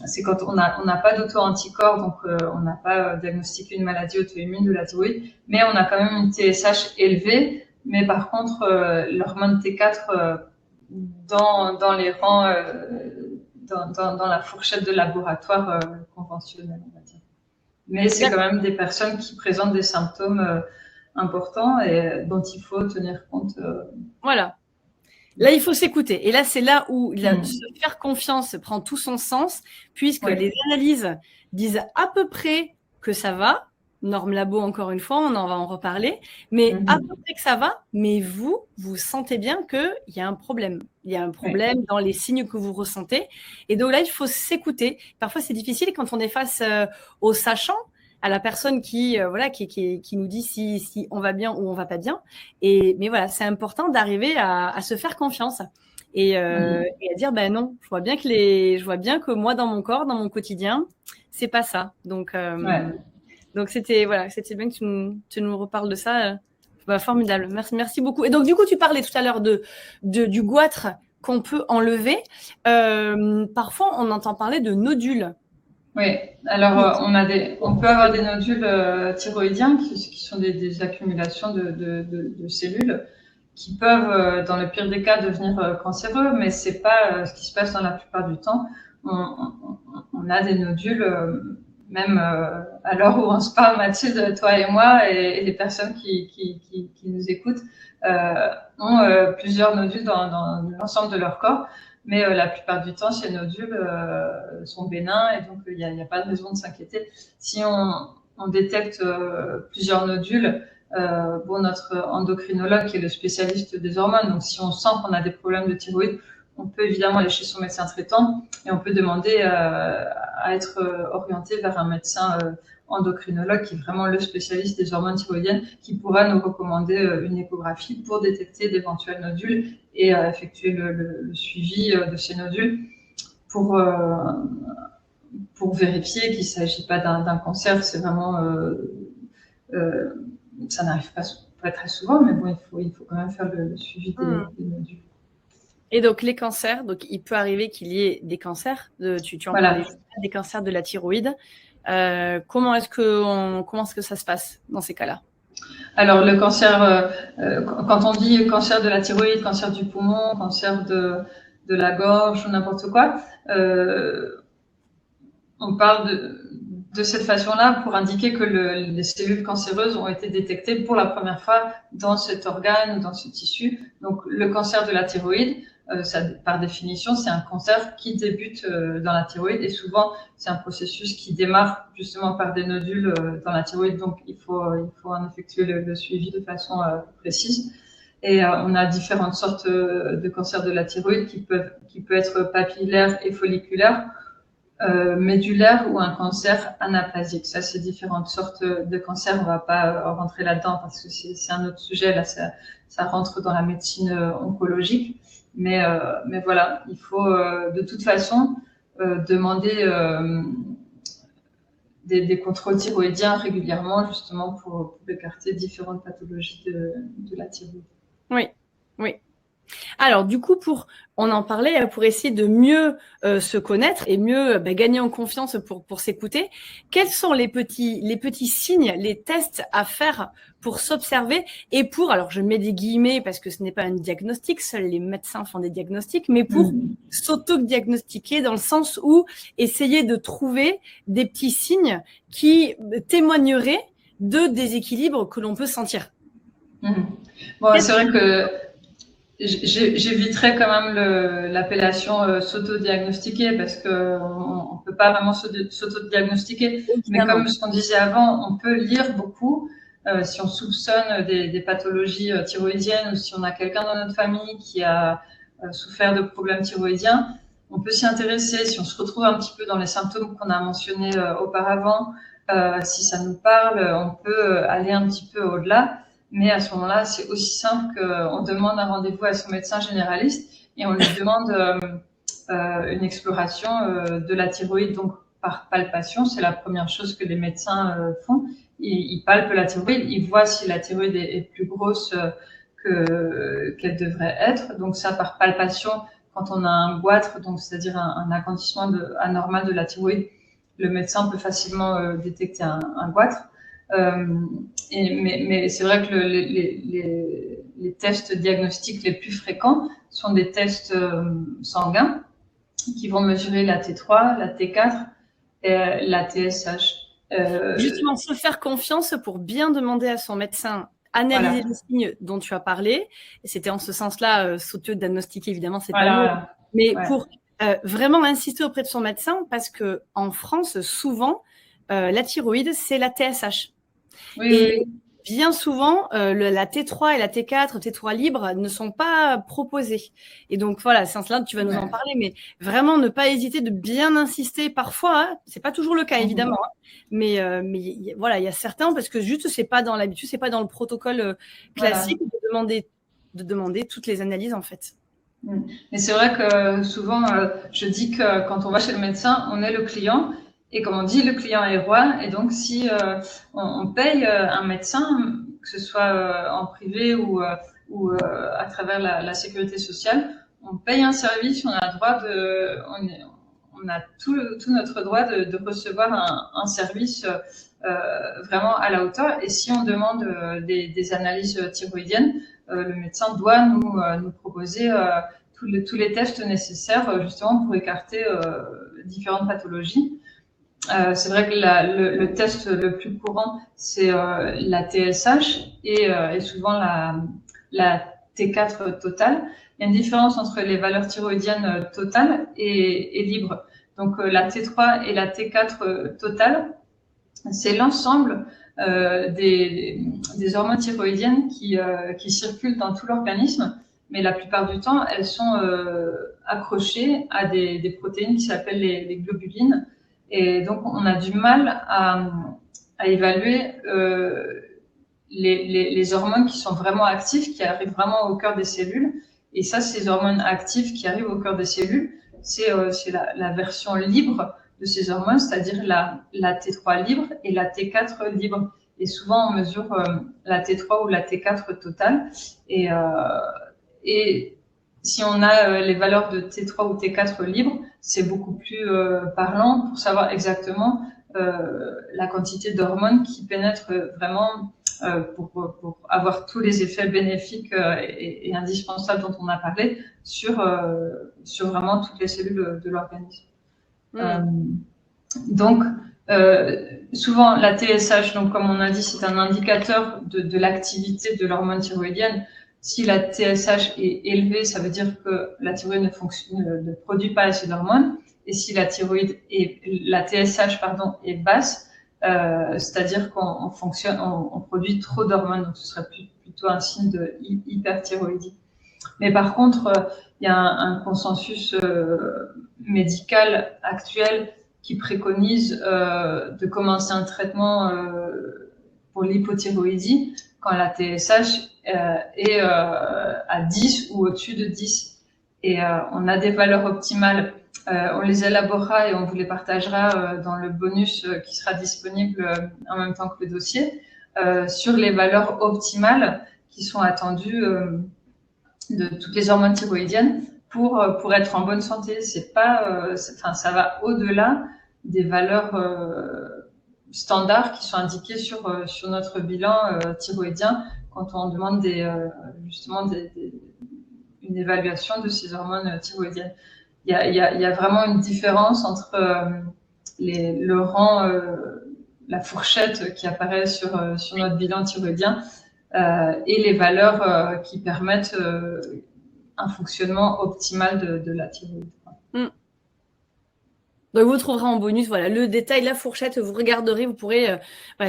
c'est quand on n'a pas d'auto-anticorps, donc on n'a pas diagnostiqué une maladie auto-immune de la thyroïde, mais on a quand même une TSH élevée. Mais par contre, l'hormone T4 dans les rangs, dans la fourchette de laboratoire conventionnelle, on va dire. Mais c'est quand même des personnes qui présentent des symptômes importants et dont il faut tenir compte. Voilà. Là, il faut s'écouter. Et là, c'est là où se faire confiance prend tout son sens, puisque les analyses disent à peu près que ça va. Norme labo, encore une fois, on en va en reparler. Mais à peu près que ça va, mais vous sentez bien qu'il y a un problème. Il y a un problème dans les signes que vous ressentez. Et donc là, il faut s'écouter. Parfois, c'est difficile quand on est face aux sachants, à la personne qui nous dit si on va bien ou on va pas bien. Mais voilà, c'est important d'arriver à se faire confiance et à dire ben non, je vois bien que moi dans mon corps, dans mon quotidien, c'est pas ça. Donc c'était bien que tu nous reparles de ça. Formidable, merci beaucoup. Et donc du coup, tu parlais tout à l'heure du goitre qu'on peut enlever. Parfois, on entend parler de nodules. Oui, alors on peut avoir des nodules thyroïdiens qui sont des accumulations de cellules qui peuvent, dans le pire des cas, devenir cancéreux, mais c'est pas ce qui se passe dans la plupart du temps. On a des nodules, même à l'heure où on se parle, Mathilde, toi et moi, et les personnes qui nous écoutent, ont plusieurs nodules dans l'ensemble de leur corps. Mais la plupart du temps, ces nodules sont bénins et donc il n'y a pas de raison de s'inquiéter. Si on détecte plusieurs nodules, notre endocrinologue qui est le spécialiste des hormones, donc si on sent qu'on a des problèmes de thyroïde, on peut évidemment aller chez son médecin traitant et on peut demander à être orienté vers un médecin endocrinologue qui est vraiment le spécialiste des hormones thyroïdiennes, qui pourra nous recommander une échographie pour détecter d'éventuels nodules et effectuer le suivi de ces nodules pour vérifier qu'il ne s'agit pas d'un cancer. C'est vraiment ça n'arrive pas très souvent, mais bon, il faut quand même faire le suivi des nodules. Et donc les cancers, donc il peut arriver qu'il y ait des cancers, tu en parlais, des cancers de la thyroïde. Comment est-ce que ça se passe dans ces cas-là? Alors le cancer, quand on dit cancer de la thyroïde, cancer du poumon, cancer de la gorge ou n'importe quoi, on parle de cette façon-là pour indiquer que les cellules cancéreuses ont été détectées pour la première fois dans cet organe ou dans ce tissu. Donc le cancer de la thyroïde, ça, par définition, c'est un cancer qui débute dans la thyroïde et souvent c'est un processus qui démarre justement par des nodules dans la thyroïde. Donc il faut en effectuer le suivi de façon précise. Et on a différentes sortes de cancers de la thyroïde qui peut être papillaire et folliculaire, médulaire ou un cancer anaplasique. Ça, c'est différentes sortes de cancers. On va pas rentrer là-dedans parce que c'est un autre sujet. Là, ça rentre dans la médecine oncologique. Mais voilà, il faut de toute façon demander des contrôles thyroïdiens régulièrement, justement pour écarter différentes pathologies de la thyroïde. Oui, oui. Alors, du coup, on en parlait, pour essayer de mieux se connaître et mieux gagner en confiance pour s'écouter, quels sont les petits signes, les tests à faire pour s'observer et alors je mets des guillemets parce que ce n'est pas un diagnostic, seuls les médecins font des diagnostics, mais pour s'auto-diagnostiquer dans le sens où essayer de trouver des petits signes qui témoigneraient de déséquilibres que l'on peut sentir. Bon, c'est vrai que j'éviterais quand même l'appellation s'auto-diagnostiquer parce que on peut pas vraiment s'auto-diagnostiquer. Mais comme ce qu'on disait avant, on peut lire beaucoup. Si on soupçonne des pathologies thyroïdiennes ou si on a quelqu'un dans notre famille qui a souffert de problèmes thyroïdiens, on peut s'y intéresser. Si on se retrouve un petit peu dans les symptômes qu'on a mentionnés auparavant, si ça nous parle, on peut aller un petit peu au-delà. Mais à ce moment-là, c'est aussi simple qu'on demande un rendez-vous à son médecin généraliste et on lui demande une exploration de la thyroïde, donc par palpation. C'est la première chose que les médecins font. Ils palpent la thyroïde, ils voient si la thyroïde est plus grosse qu'elle devrait être. Donc ça, par palpation, quand on a un goitre, donc c'est-à-dire un agrandissement anormal de la thyroïde, le médecin peut facilement détecter un goitre. Mais c'est vrai que les tests diagnostiques les plus fréquents sont des tests sanguins qui vont mesurer la T3, la T4 et la TSH. Justement, se faire confiance pour bien demander à son médecin, analyser les signes dont tu as parlé. Et c'était en ce sens-là, s'auto-diagnostiquer, évidemment, c'est pas le mot. Mais pour vraiment insister auprès de son médecin, parce que en France, souvent, la thyroïde, c'est la TSH. Et bien souvent, la T3 et la T4, T3 libre ne sont pas proposées. Et donc, voilà, c'est là tu vas nous en parler, mais vraiment ne pas hésiter de bien insister parfois. Hein, c'est pas toujours le cas, évidemment. Hein, mais voilà, il y a certains, parce que juste, c'est pas dans l'habitude, c'est pas dans le protocole classique de demander toutes les analyses, en fait. Mais c'est vrai que souvent, je dis que quand on va chez le médecin, on est le client. Et comme on dit, le client est roi. Et donc, si on paye un médecin, que ce soit en privé ou à travers la sécurité sociale, on paye un service, on a droit on a tout notre droit de recevoir un service vraiment à la hauteur. Et si on demande des analyses thyroïdiennes, le médecin doit nous proposer tous les tests nécessaires justement pour écarter différentes pathologies. C'est vrai que le test le plus courant, c'est la TSH et souvent la T4 totale. Il y a une différence entre les valeurs thyroïdiennes totales et libres. Donc la T3 et la T4 totale, c'est l'ensemble des hormones thyroïdiennes qui circulent dans tout l'organisme, mais la plupart du temps, elles sont accrochées à des protéines qui s'appellent les globulines. Et donc, on a du mal à évaluer les hormones qui sont vraiment actives, qui arrivent vraiment au cœur des cellules. Et ça, ces hormones actives qui arrivent au cœur des cellules, c'est la version libre de ces hormones, c'est-à-dire la T3 libre et la T4 libre. Et souvent, on mesure la T3 ou la T4 totale. Et si on a les valeurs de T3 ou T4 libres, c'est beaucoup plus parlant pour savoir exactement la quantité d'hormones qui pénètrent vraiment pour avoir tous les effets bénéfiques et indispensables dont on a parlé sur vraiment toutes les cellules de l'organisme. Donc, souvent, la TSH, donc, comme on a dit, c'est un indicateur de l'activité de l'hormone thyroïdienne. Si la TSH est élevée, ça veut dire que la thyroïde ne produit pas assez d'hormones. Et si la TSH, est basse, c'est-à-dire on produit trop d'hormones. Donc, ce serait plutôt un signe de hyperthyroïdie. Mais par contre, il y a un consensus médical actuel qui préconise de commencer un traitement pour l'hypothyroïdie quand la TSH est à 10 ou au-dessus de 10. Et on a des valeurs optimales. On les élaborera et on vous les partagera dans le bonus qui sera disponible en même temps que le dossier sur les valeurs optimales qui sont attendues de toutes les hormones thyroïdiennes pour être en bonne santé. C'est pas, ça va au-delà des valeurs standards qui sont indiquées sur notre bilan thyroïdien quand on demande justement une évaluation de ces hormones thyroïdiennes. Il y a vraiment une différence entre le rang, la fourchette qui apparaît sur notre bilan thyroïdien et les valeurs qui permettent un fonctionnement optimal de la thyroïde. Donc, vous trouverez en bonus, voilà, le détail, la fourchette, vous regarderez, vous pourrez,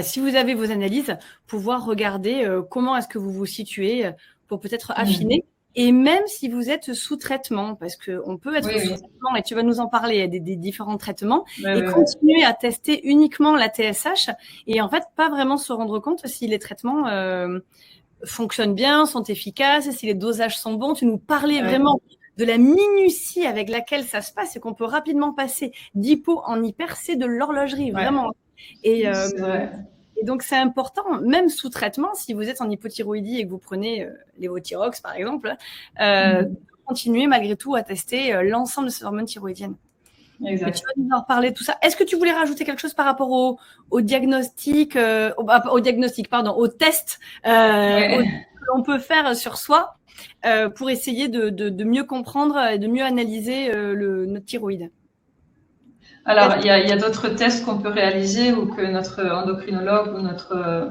si vous avez vos analyses, pouvoir regarder comment est-ce que vous vous situez pour peut-être affiner. Et même si vous êtes sous traitement, parce qu'on peut être sous traitement, et tu vas nous en parler, des différents traitements, continuer à tester uniquement la TSH, et en fait, pas vraiment se rendre compte si les traitements fonctionnent bien, sont efficaces, si les dosages sont bons. Tu nous parlais vraiment de la minutie avec laquelle ça se passe et qu'on peut rapidement passer d'hypo en hyper, c'est de l'horlogerie, vraiment. Et donc, c'est important, même sous traitement, si vous êtes en hypothyroïdie et que vous prenez l'évothyrox, par exemple, continuez malgré tout à tester l'ensemble de ces hormones thyroïdiennes. Exact. Et tu vas nous en reparler de tout ça. Est-ce que tu voulais rajouter quelque chose par rapport au diagnostic, au test que l'on peut faire sur soi pour essayer de mieux comprendre et de mieux analyser notre thyroïde? Alors, il y a d'autres tests qu'on peut réaliser ou que notre endocrinologue ou notre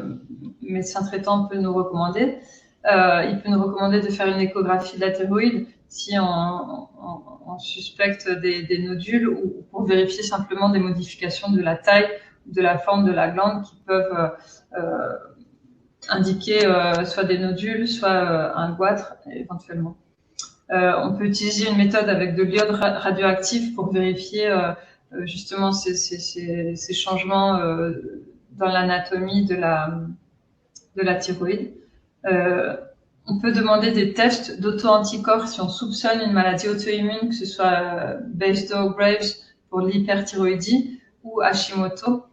médecin traitant peut nous recommander. Il peut nous recommander de faire une échographie de la thyroïde si on suspecte des nodules ou pour vérifier simplement des modifications de la taille ou de la forme de la glande qui peuvent indiquer soit des nodules, soit un goitre éventuellement. On peut utiliser une méthode avec de l'iode radioactif pour vérifier justement ces changements dans l'anatomie de la thyroïde. On peut demander des tests d'auto-anticorps si on soupçonne une maladie auto-immune, que ce soit Basedow-Graves pour l'hyperthyroïdie ou Hashimoto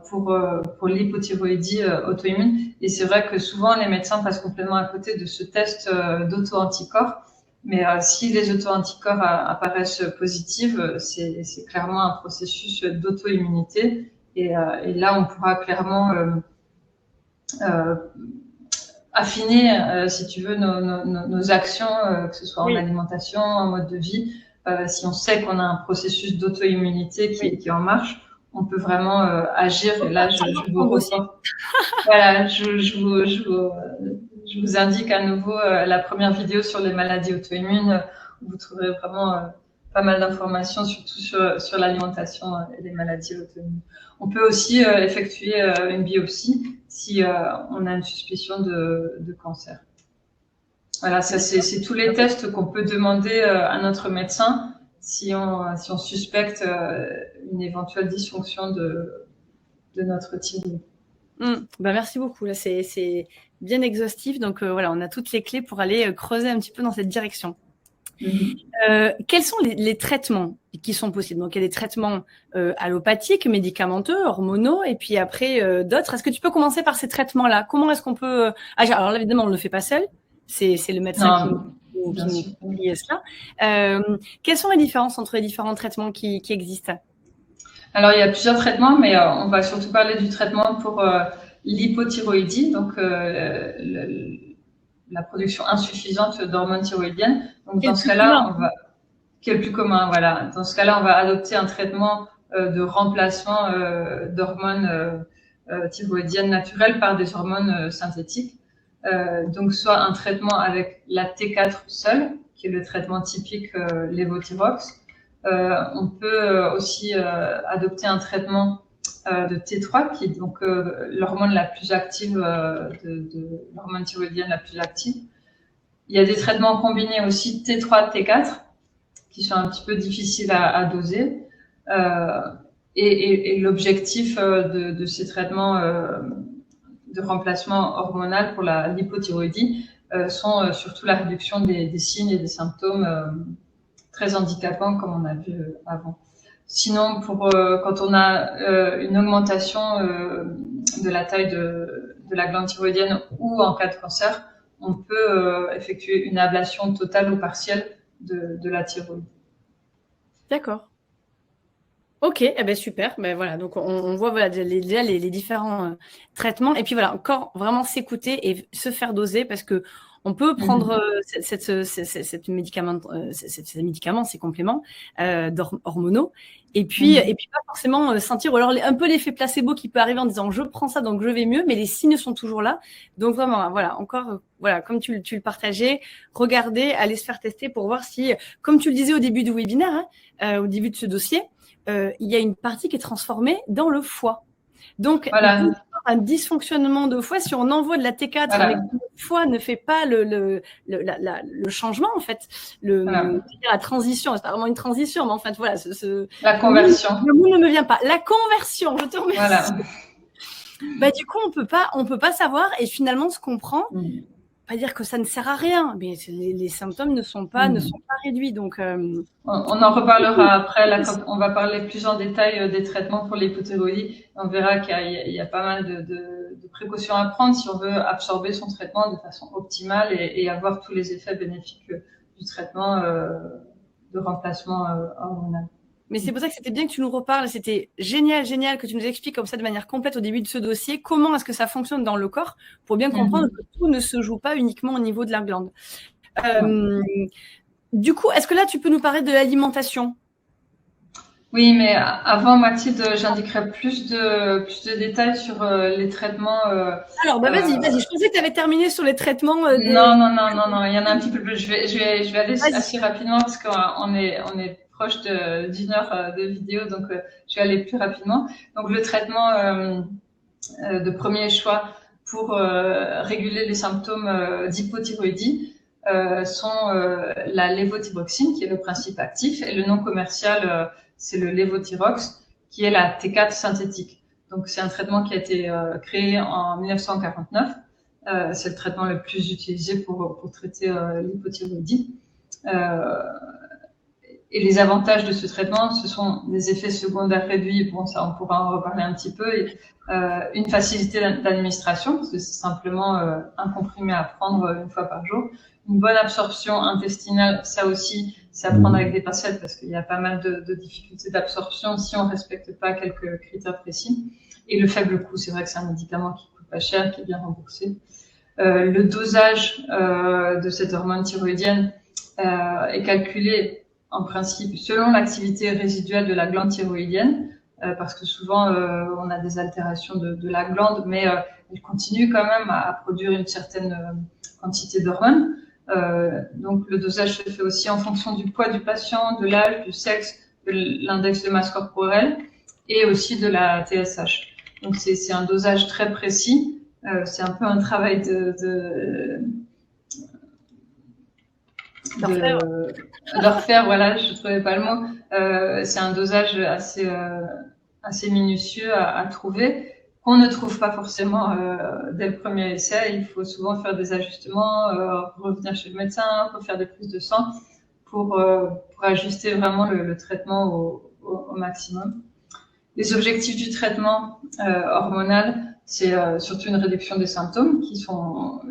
pour l'hypothyroïdie auto-immune. Et c'est vrai que souvent les médecins passent complètement à côté de ce test d'auto-anticorps. Mais si les auto-anticorps apparaissent positifs, c'est clairement un processus d'auto-immunité. Et là, on pourra clairement affiner, si tu veux, nos actions, que ce soit en alimentation, en mode de vie. Si on sait qu'on a un processus d'auto-immunité qui est en marche, on peut vraiment agir. Et là, je vous ressors. Voilà, je vous indique à nouveau la première vidéo sur les maladies auto-immunes où vous trouverez vraiment pas mal d'informations, surtout sur l'alimentation et les maladies auto-immunes. On peut aussi effectuer une biopsie si on a une suspicion de cancer. Voilà, ça c'est tous les tests qu'on peut demander à notre médecin si on suspecte une éventuelle dysfonction de notre thyroïde. Merci beaucoup. Là, c'est bien exhaustif. Donc, voilà, on a toutes les clés pour aller creuser un petit peu dans cette direction. Quels sont les traitements qui sont possibles? Donc, il y a des traitements allopathiques, médicamenteux, hormonaux, et puis après d'autres. Est-ce que tu peux commencer par ces traitements-là? Comment est-ce qu'on peut... alors là, évidemment, on ne le fait pas seul. C'est le médecin qui nous dit cela. Quelles sont les différences entre les différents traitements qui existent? Alors, il y a plusieurs traitements, mais on va surtout parler du traitement pour l'hypothyroïdie, donc la production insuffisante d'hormones thyroïdiennes. Donc, dans ce cas-là, qui est le plus commun, voilà. Dans ce cas-là, on va adopter un traitement de remplacement d'hormones thyroïdiennes naturelles par des hormones synthétiques. Donc, soit un traitement avec la T4 seule, qui est le traitement typique lévothyrox. On peut aussi adopter un traitement de T3, qui est donc l'hormone la plus active, l'hormone thyroïdienne la plus active. Il y a des traitements combinés aussi T3, T4, qui sont un petit peu difficiles à doser. Et l'objectif de ces traitements de remplacement hormonal pour l'hypothyroïdie sont surtout la réduction des signes et des symptômes très handicapants, comme on a vu avant. Sinon, quand on a une augmentation de la taille de la glande thyroïdienne ou en cas de cancer, on peut effectuer une ablation totale ou partielle de la thyroïde. D'accord. Ok, eh ben super. Ben voilà, donc on voit voilà, les différents traitements. Et puis voilà, encore vraiment s'écouter et se faire doser parce que on peut prendre cette médicament, ces médicaments, ces compléments hormonaux, et puis pas forcément sentir, ou alors un peu l'effet placebo qui peut arriver en disant je prends ça donc je vais mieux, mais les signes sont toujours là. Donc vraiment, voilà, encore, voilà, comme tu le partageais, regardez, allez se faire tester pour voir si, comme tu le disais au début du webinaire, au début de ce dossier, il y a une partie qui est transformée dans le foie. Donc, voilà. un dysfonctionnement de foie, si on envoie de la T4, voilà. mais que le foie ne fait pas le changement, en fait, la transition, c'est pas vraiment une transition, mais en fait, voilà. La conversion. Le mot ne me vient pas. La conversion, je te remercie. Voilà. Bah, du coup, on peut pas savoir, et finalement, ce qu'on prend, pas dire que ça ne sert à rien, mais les symptômes ne sont pas réduits. Donc, on en reparlera après. On va parler plus en détail des traitements pour l'hypothyroïdie. On verra qu'il y a pas mal de précautions à prendre si on veut absorber son traitement de façon optimale et avoir tous les effets bénéfiques du traitement de remplacement hormonal. Mais c'est pour ça que c'était bien que tu nous reparles. C'était génial que tu nous expliques comme ça de manière complète au début de ce dossier comment est-ce que ça fonctionne dans le corps pour bien comprendre que tout ne se joue pas uniquement au niveau de la glande. Du coup, est-ce que là, tu peux nous parler de l'alimentation ? Oui, mais avant, Mathilde, j'indiquerai plus de détails sur les traitements. Alors, bah, vas-y. Je pensais que tu avais terminé sur les traitements. Non. Il y en a un petit peu plus. Je vais aller assez rapidement parce qu'on est proche d'une heure de vidéo, donc je vais aller plus rapidement. Donc, le traitement de premier choix pour réguler les symptômes d'hypothyroïdie sont la lévothyroxine, qui est le principe actif, et le nom commercial, c'est le Levothyrox, qui est la T4 synthétique. Donc, c'est un traitement qui a été créé en 1949. C'est le traitement le plus utilisé pour traiter l'hypothyroïdie. Et les avantages de ce traitement, ce sont des effets secondaires réduits. Bon, ça, on pourra en reparler un petit peu. Et, une facilité d'administration, parce que c'est simplement un comprimé à prendre une fois par jour. Une bonne absorption intestinale, ça aussi, c'est à prendre avec des pincettes parce qu'il y a pas mal de difficultés d'absorption si on respecte pas quelques critères précis. Et le faible coût, c'est vrai que c'est un médicament qui coûte pas cher, qui est bien remboursé. Le dosage de cette hormone thyroïdienne est calculé en principe selon l'activité résiduelle de la glande thyroïdienne, parce que souvent on a des altérations de la glande, mais elle continue quand même à produire une certaine quantité d'hormones. Donc le dosage se fait aussi en fonction du poids du patient, de l'âge, du sexe, de l'index de masse corporelle et aussi de la TSH. Donc c'est un dosage très précis. C'est un peu un travail de refaire, voilà, je trouvais pas le mot. C'est un dosage assez minutieux à trouver, qu'on ne trouve pas forcément dès le premier essai. Il faut souvent faire des ajustements, revenir chez le médecin, refaire des prises de sang pour ajuster vraiment le traitement au maximum. Les objectifs du traitement hormonal, c'est surtout une réduction des symptômes qui sont...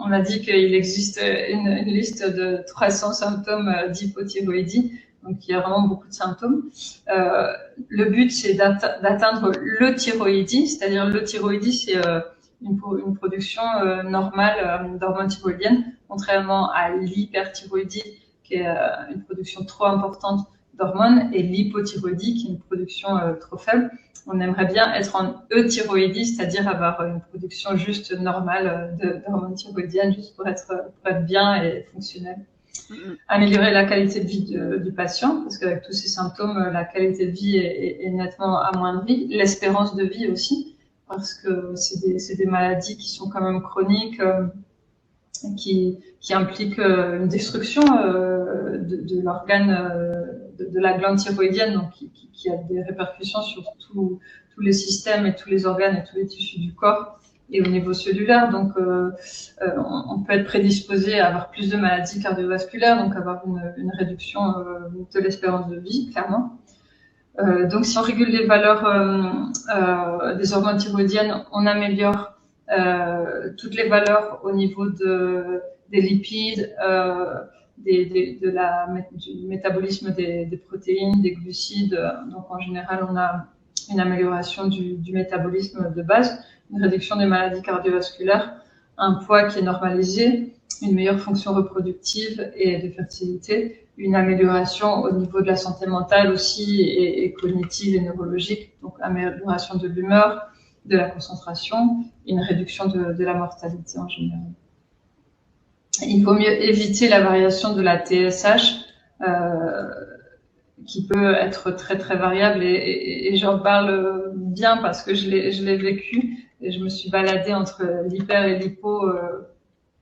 On a dit qu'il existe une liste de 300 symptômes d'hypothyroïdie, donc il y a vraiment beaucoup de symptômes. Le but, c'est d'atteindre l'euthyroïdie, c'est-à-dire l'euthyroïdie, c'est une production normale d'hormones thyroïdiennes, contrairement à l'hyperthyroïdie, qui est une production trop importante d'hormones, et l'hypothyroïdie, qui est une production trop faible. On aimerait bien être en euthyroïdie, c'est-à-dire avoir une production juste normale d'hormones thyroïdiennes, juste pour être bien et fonctionnel. Améliorer la qualité de vie du patient, parce qu'avec tous ces symptômes, la qualité de vie est nettement amoindrie. L'espérance de vie aussi, parce que c'est des maladies qui sont quand même chroniques, qui impliquent une destruction de l'organe de la glande thyroïdienne, donc qui a des répercussions sur tous les systèmes et tous les organes et tous les tissus du corps et au niveau cellulaire. Donc, on peut être prédisposé à avoir plus de maladies cardiovasculaires, donc avoir une réduction de l'espérance de vie, clairement. Donc, si on régule les valeurs des hormones thyroïdiennes, on améliore toutes les valeurs au niveau des lipides, du métabolisme des protéines, des glucides. Donc en général, on a une amélioration du métabolisme de base, une réduction des maladies cardiovasculaires, un poids qui est normalisé, une meilleure fonction reproductive et de fertilité, une amélioration au niveau de la santé mentale aussi et cognitive et neurologique, donc amélioration de l'humeur, de la concentration, et une réduction de la mortalité en général. Il vaut mieux éviter la variation de la TSH, qui peut être très très variable, et j'en parle bien parce que je l'ai vécu, et je me suis baladée entre l'hyper et l'hypo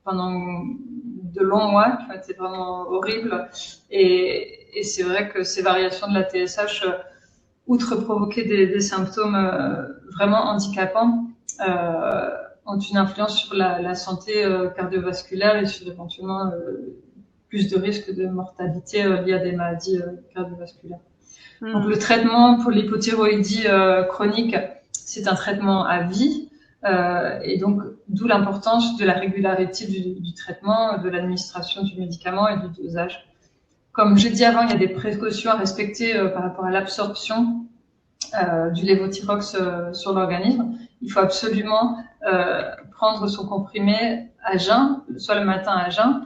pendant de longs mois, qui ont été vraiment horribles, et c'est vrai que ces variations de la TSH, outre provoquer des symptômes vraiment handicapants, ont une influence sur la santé cardiovasculaire et sur éventuellement plus de risques de mortalité liés à des maladies cardiovasculaires. Donc le traitement pour l'hypothyroïdie chronique, c'est un traitement à vie, et donc d'où l'importance de la régularité du traitement, de l'administration du médicament et du dosage. Comme j'ai dit avant, il y a des précautions à respecter par rapport à l'absorption du lévothyrox sur l'organisme. Il faut absolument prendre son comprimé à jeun, soit le matin à jeun,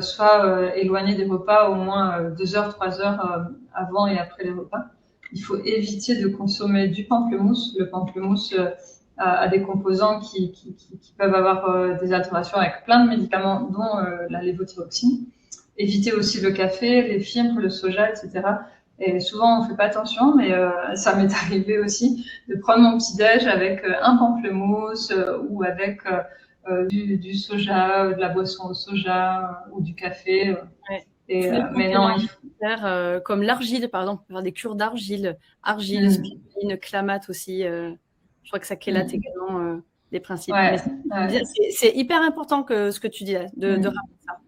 soit éloigné des repas au moins 2 heures, 3 heures avant et après les repas. Il faut éviter de consommer du pamplemousse. Le pamplemousse a des composants qui peuvent avoir des altérations avec plein de médicaments, dont la lévothyroxine. Éviter aussi le café, les fibres, le soja, etc. Et souvent, on fait pas attention, mais ça m'est arrivé aussi de prendre mon petit-déj avec un pamplemousse ou avec du soja, de la boisson au soja ou du café. Ouais. Et, mais non, il faut faire comme l'argile, par exemple, faire des cures d'argile, spiruline, clamate aussi. Je crois que ça chélate également les principes. Ouais, c'est hyper important que ce que tu dis là, de rappeler ça.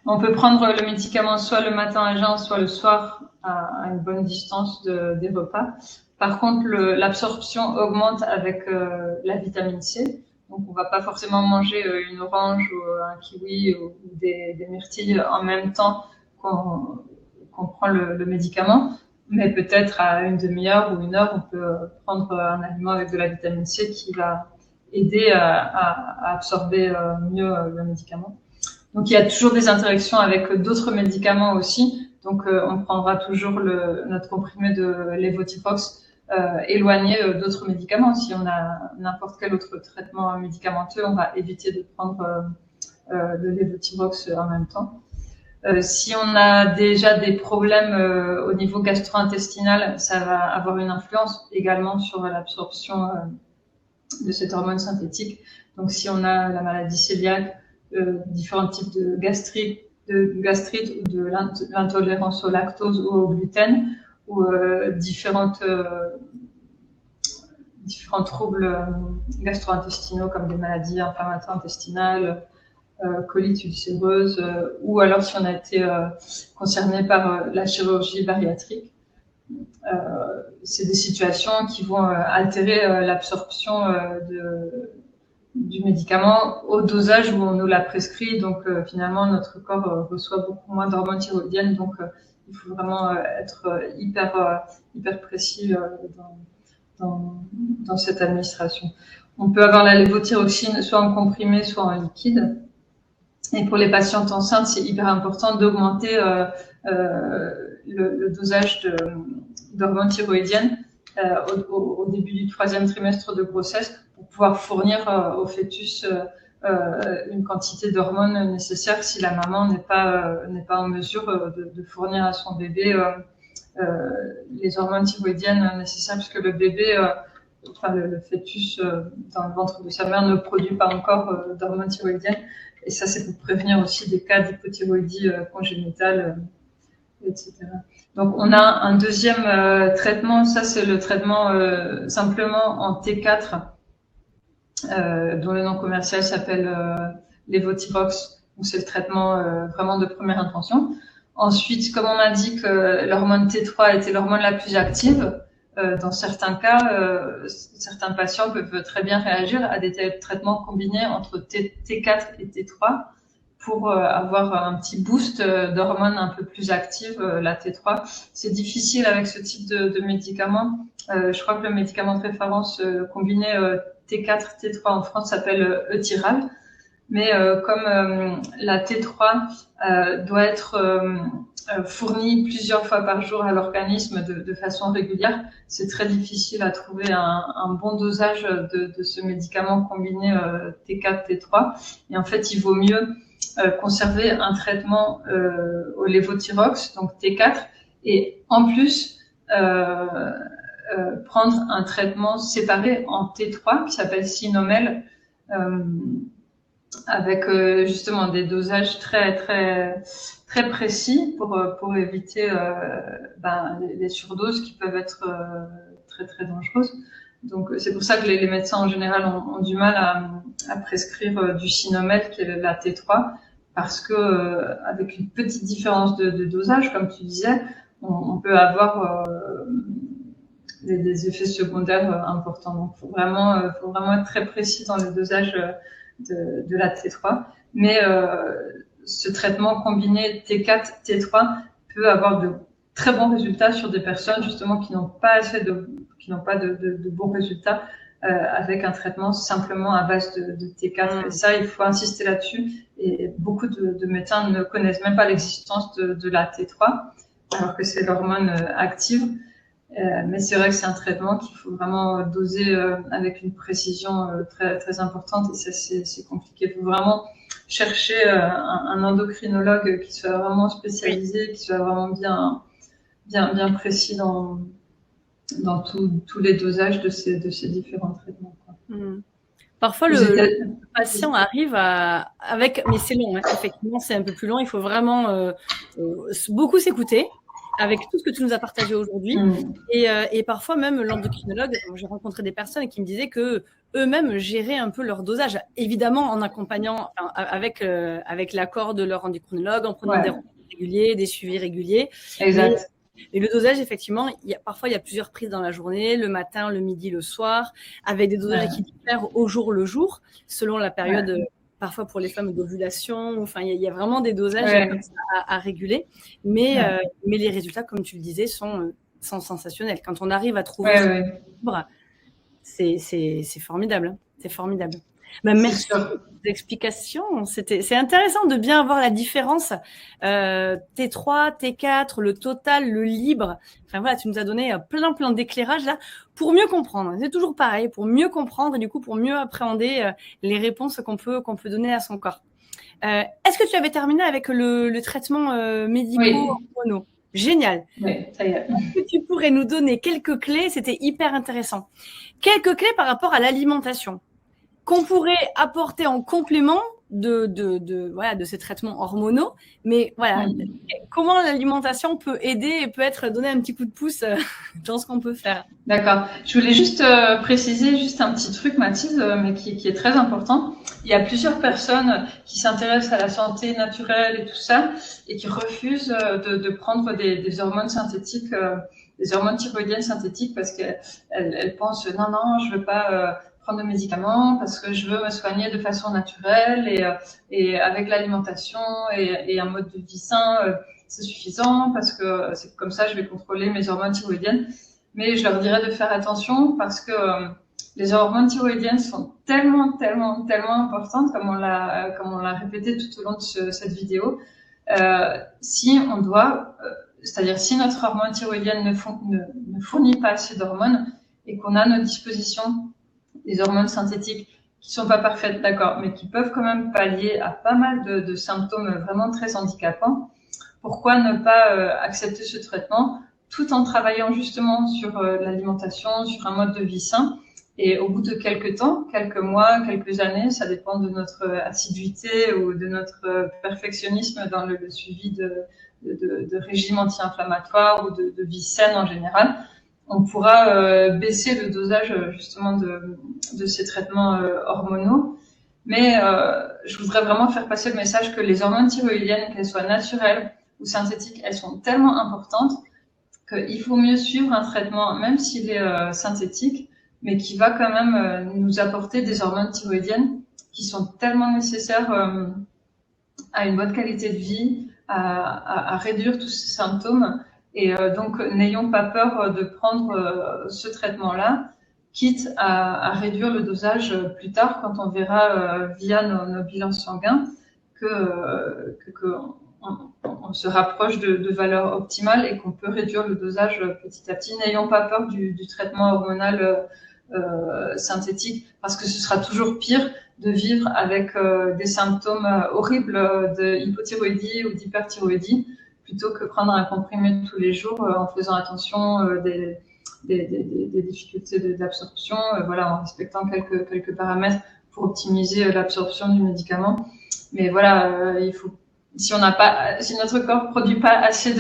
On peut prendre le médicament soit le matin à jeun, soit le soir à une bonne distance des repas. Par contre, l'absorption augmente avec la vitamine C. Donc, on va pas forcément manger une orange ou un kiwi ou des myrtilles en même temps qu'on prend le médicament. Mais peut-être à une demi-heure ou 1 heure, on peut prendre un aliment avec de la vitamine C qui va aider à absorber mieux le médicament. Donc, il y a toujours des interactions avec d'autres médicaments aussi. Donc, on prendra toujours notre comprimé de lévothyrox éloigné d'autres médicaments. Si on a n'importe quel autre traitement médicamenteux, on va éviter de prendre le lévothyrox en même temps. Si on a déjà des problèmes au niveau gastro-intestinal, ça va avoir une influence également sur l'absorption de cette hormone synthétique. Donc, si on a la maladie cœliaque, différents types de gastrite ou de l'intolérance au lactose ou au gluten, ou différents troubles gastro-intestinaux comme des maladies inflammatoires intestinales, colite ulcéreuse, ou alors si on a été concerné par la chirurgie bariatrique. C'est des situations qui vont altérer l'absorption du médicament au dosage où on nous l'a prescrit. Donc finalement, notre corps reçoit beaucoup moins d'hormones thyroïdiennes. Donc il faut vraiment être hyper précis dans cette administration. On peut avoir la lévothyroxine soit en comprimé, soit en liquide. Et pour les patientes enceintes, c'est hyper important d'augmenter le dosage d'hormones thyroïdiennes au début du 3e trimestre de grossesse pour pouvoir fournir au fœtus une quantité d'hormones nécessaires si la maman n'est pas en mesure de fournir à son bébé les hormones thyroïdiennes nécessaires, puisque le bébé, le fœtus dans le ventre de sa mère ne produit pas encore d'hormones thyroïdiennes. Et ça, c'est pour prévenir aussi des cas d'hypothyroïdie congénitale, etc. Donc, on a un deuxième traitement. Ça, c'est le traitement simplement en T4, dont le nom commercial s'appelle lévothyrox. Donc, c'est le traitement vraiment de première intention. Ensuite, comme on a dit que l'hormone T3 était l'hormone la plus active, dans certains cas, certains patients peuvent très bien réagir à des traitements combinés entre T4 et T3 pour avoir un petit boost d'hormones un peu plus actives, la T3. C'est difficile avec ce type de médicament. Je crois que le médicament de référence combiné T4, T3 en France s'appelle Eutiral. Mais comme la T3 doit être fournie plusieurs fois par jour à l'organisme de façon régulière, c'est très difficile à trouver un bon dosage de ce médicament combiné T4, T3. Et en fait, il vaut mieux conserver un traitement au lévothyrox, donc T4, et en plus prendre un traitement séparé en T3 qui s'appelle Sinomel, avec justement des dosages très précis pour éviter les surdoses qui peuvent être très dangereuses. Donc c'est pour ça que les médecins en général ont du mal à prescrire du Sinomel, qui est la T3, parce que avec une petite différence de dosage, comme tu disais, on peut avoir des effets secondaires importants. Donc faut vraiment être très précis dans le dosage de la T3. Mais ce traitement combiné T4, T3 peut avoir de très bons résultats sur des personnes justement qui n'ont pas de bons résultats avec un traitement simplement à base de T4. Et ça, il faut insister là-dessus. Et beaucoup de médecins ne connaissent même pas l'existence de la T3, alors que c'est l'hormone active. Mais c'est vrai que c'est un traitement qu'il faut vraiment doser avec une précision très importante, et ça c'est compliqué. Il faut vraiment chercher un endocrinologue qui soit vraiment spécialisé, qui soit vraiment bien précis dans tous les dosages de ces différents traitements, quoi. Parfois, le patient arrive avec, mais c'est long, hein, effectivement, c'est un peu plus long. Il faut vraiment beaucoup s'écouter avec tout ce que tu nous as partagé aujourd'hui. Et parfois même l'endocrinologue, j'ai rencontré des personnes qui me disaient que eux-mêmes géraient un peu leur dosage, évidemment en accompagnant, avec l'accord de leur endocrinologue, en prenant des rendez-vous réguliers, des suivis réguliers. Exact. Et le dosage, effectivement, parfois il y a plusieurs prises dans la journée, le matin, le midi, le soir, avec des dosages qui diffèrent au jour le jour, selon la période. Parfois pour les femmes d'ovulation, enfin il y a vraiment des dosages comme ça à réguler, mais les résultats, comme tu le disais, sont sensationnels. Quand on arrive à trouver c'est formidable, hein. C'est formidable. Merci pour les explications. C'est intéressant de bien voir la différence T3, T4, le total, le libre. Enfin voilà, tu nous as donné plein d'éclairages là pour mieux comprendre. C'est toujours pareil, pour mieux comprendre et du coup pour mieux appréhender les réponses qu'on peut donner à son corps. Est-ce que tu avais terminé avec le traitement médico-hormonaux? Génial. Oui, ça y est. Est-ce que tu pourrais nous donner quelques clés? C'était hyper intéressant. Quelques clés par rapport à l'alimentation qu'on pourrait apporter en complément de ces traitements hormonaux, mais voilà, comment l'alimentation peut aider et peut donner un petit coup de pouce dans ce qu'on peut faire. D'accord. Je voulais juste préciser un petit truc, Mathilde, mais qui est très important. Il y a plusieurs personnes qui s'intéressent à la santé naturelle et tout ça, et qui refusent de prendre des hormones synthétiques, des hormones thyroïdiennes synthétiques, parce qu'elles pensent non, je veux pas prendre de médicaments parce que je veux me soigner de façon naturelle et avec l'alimentation et un mode de vie sain, c'est suffisant parce que c'est comme ça je vais contrôler mes hormones thyroïdiennes. Mais je leur dirais de faire attention parce que les hormones thyroïdiennes sont tellement importantes, comme on l'a répété tout au long de cette vidéo. Si on doit, c'est-à-dire si notre hormone thyroïdienne ne fournit pas assez d'hormones et qu'on a à notre disposition des hormones synthétiques qui sont pas parfaites, d'accord, mais qui peuvent quand même pallier à pas mal de symptômes vraiment très handicapants, pourquoi ne pas accepter ce traitement tout en travaillant justement sur l'alimentation, sur un mode de vie sain. Et au bout de quelques temps, quelques mois, quelques années, ça dépend de notre assiduité ou de notre perfectionnisme dans le suivi de régime anti-inflammatoire ou de vie saine en général, on pourra baisser le dosage justement de ces traitements hormonaux. Mais je voudrais vraiment faire passer le message que les hormones thyroïdiennes, qu'elles soient naturelles ou synthétiques, elles sont tellement importantes qu'il faut mieux suivre un traitement, même s'il est synthétique, mais qui va quand même nous apporter des hormones thyroïdiennes qui sont tellement nécessaires à une bonne qualité de vie, à réduire tous ces symptômes. Et donc, n'ayons pas peur de prendre ce traitement-là, quitte à réduire le dosage plus tard quand on verra via nos bilans sanguins on se rapproche de valeurs optimales et qu'on peut réduire le dosage petit à petit. N'ayons pas peur du traitement hormonal synthétique, parce que ce sera toujours pire de vivre avec des symptômes horribles de hypothyroïdie ou d'hyperthyroïdie, plutôt que prendre un comprimé tous les jours en faisant attention des difficultés d'absorption, voilà, en respectant quelques paramètres pour optimiser l'absorption du médicament. Mais voilà, il faut, si notre corps produit pas assez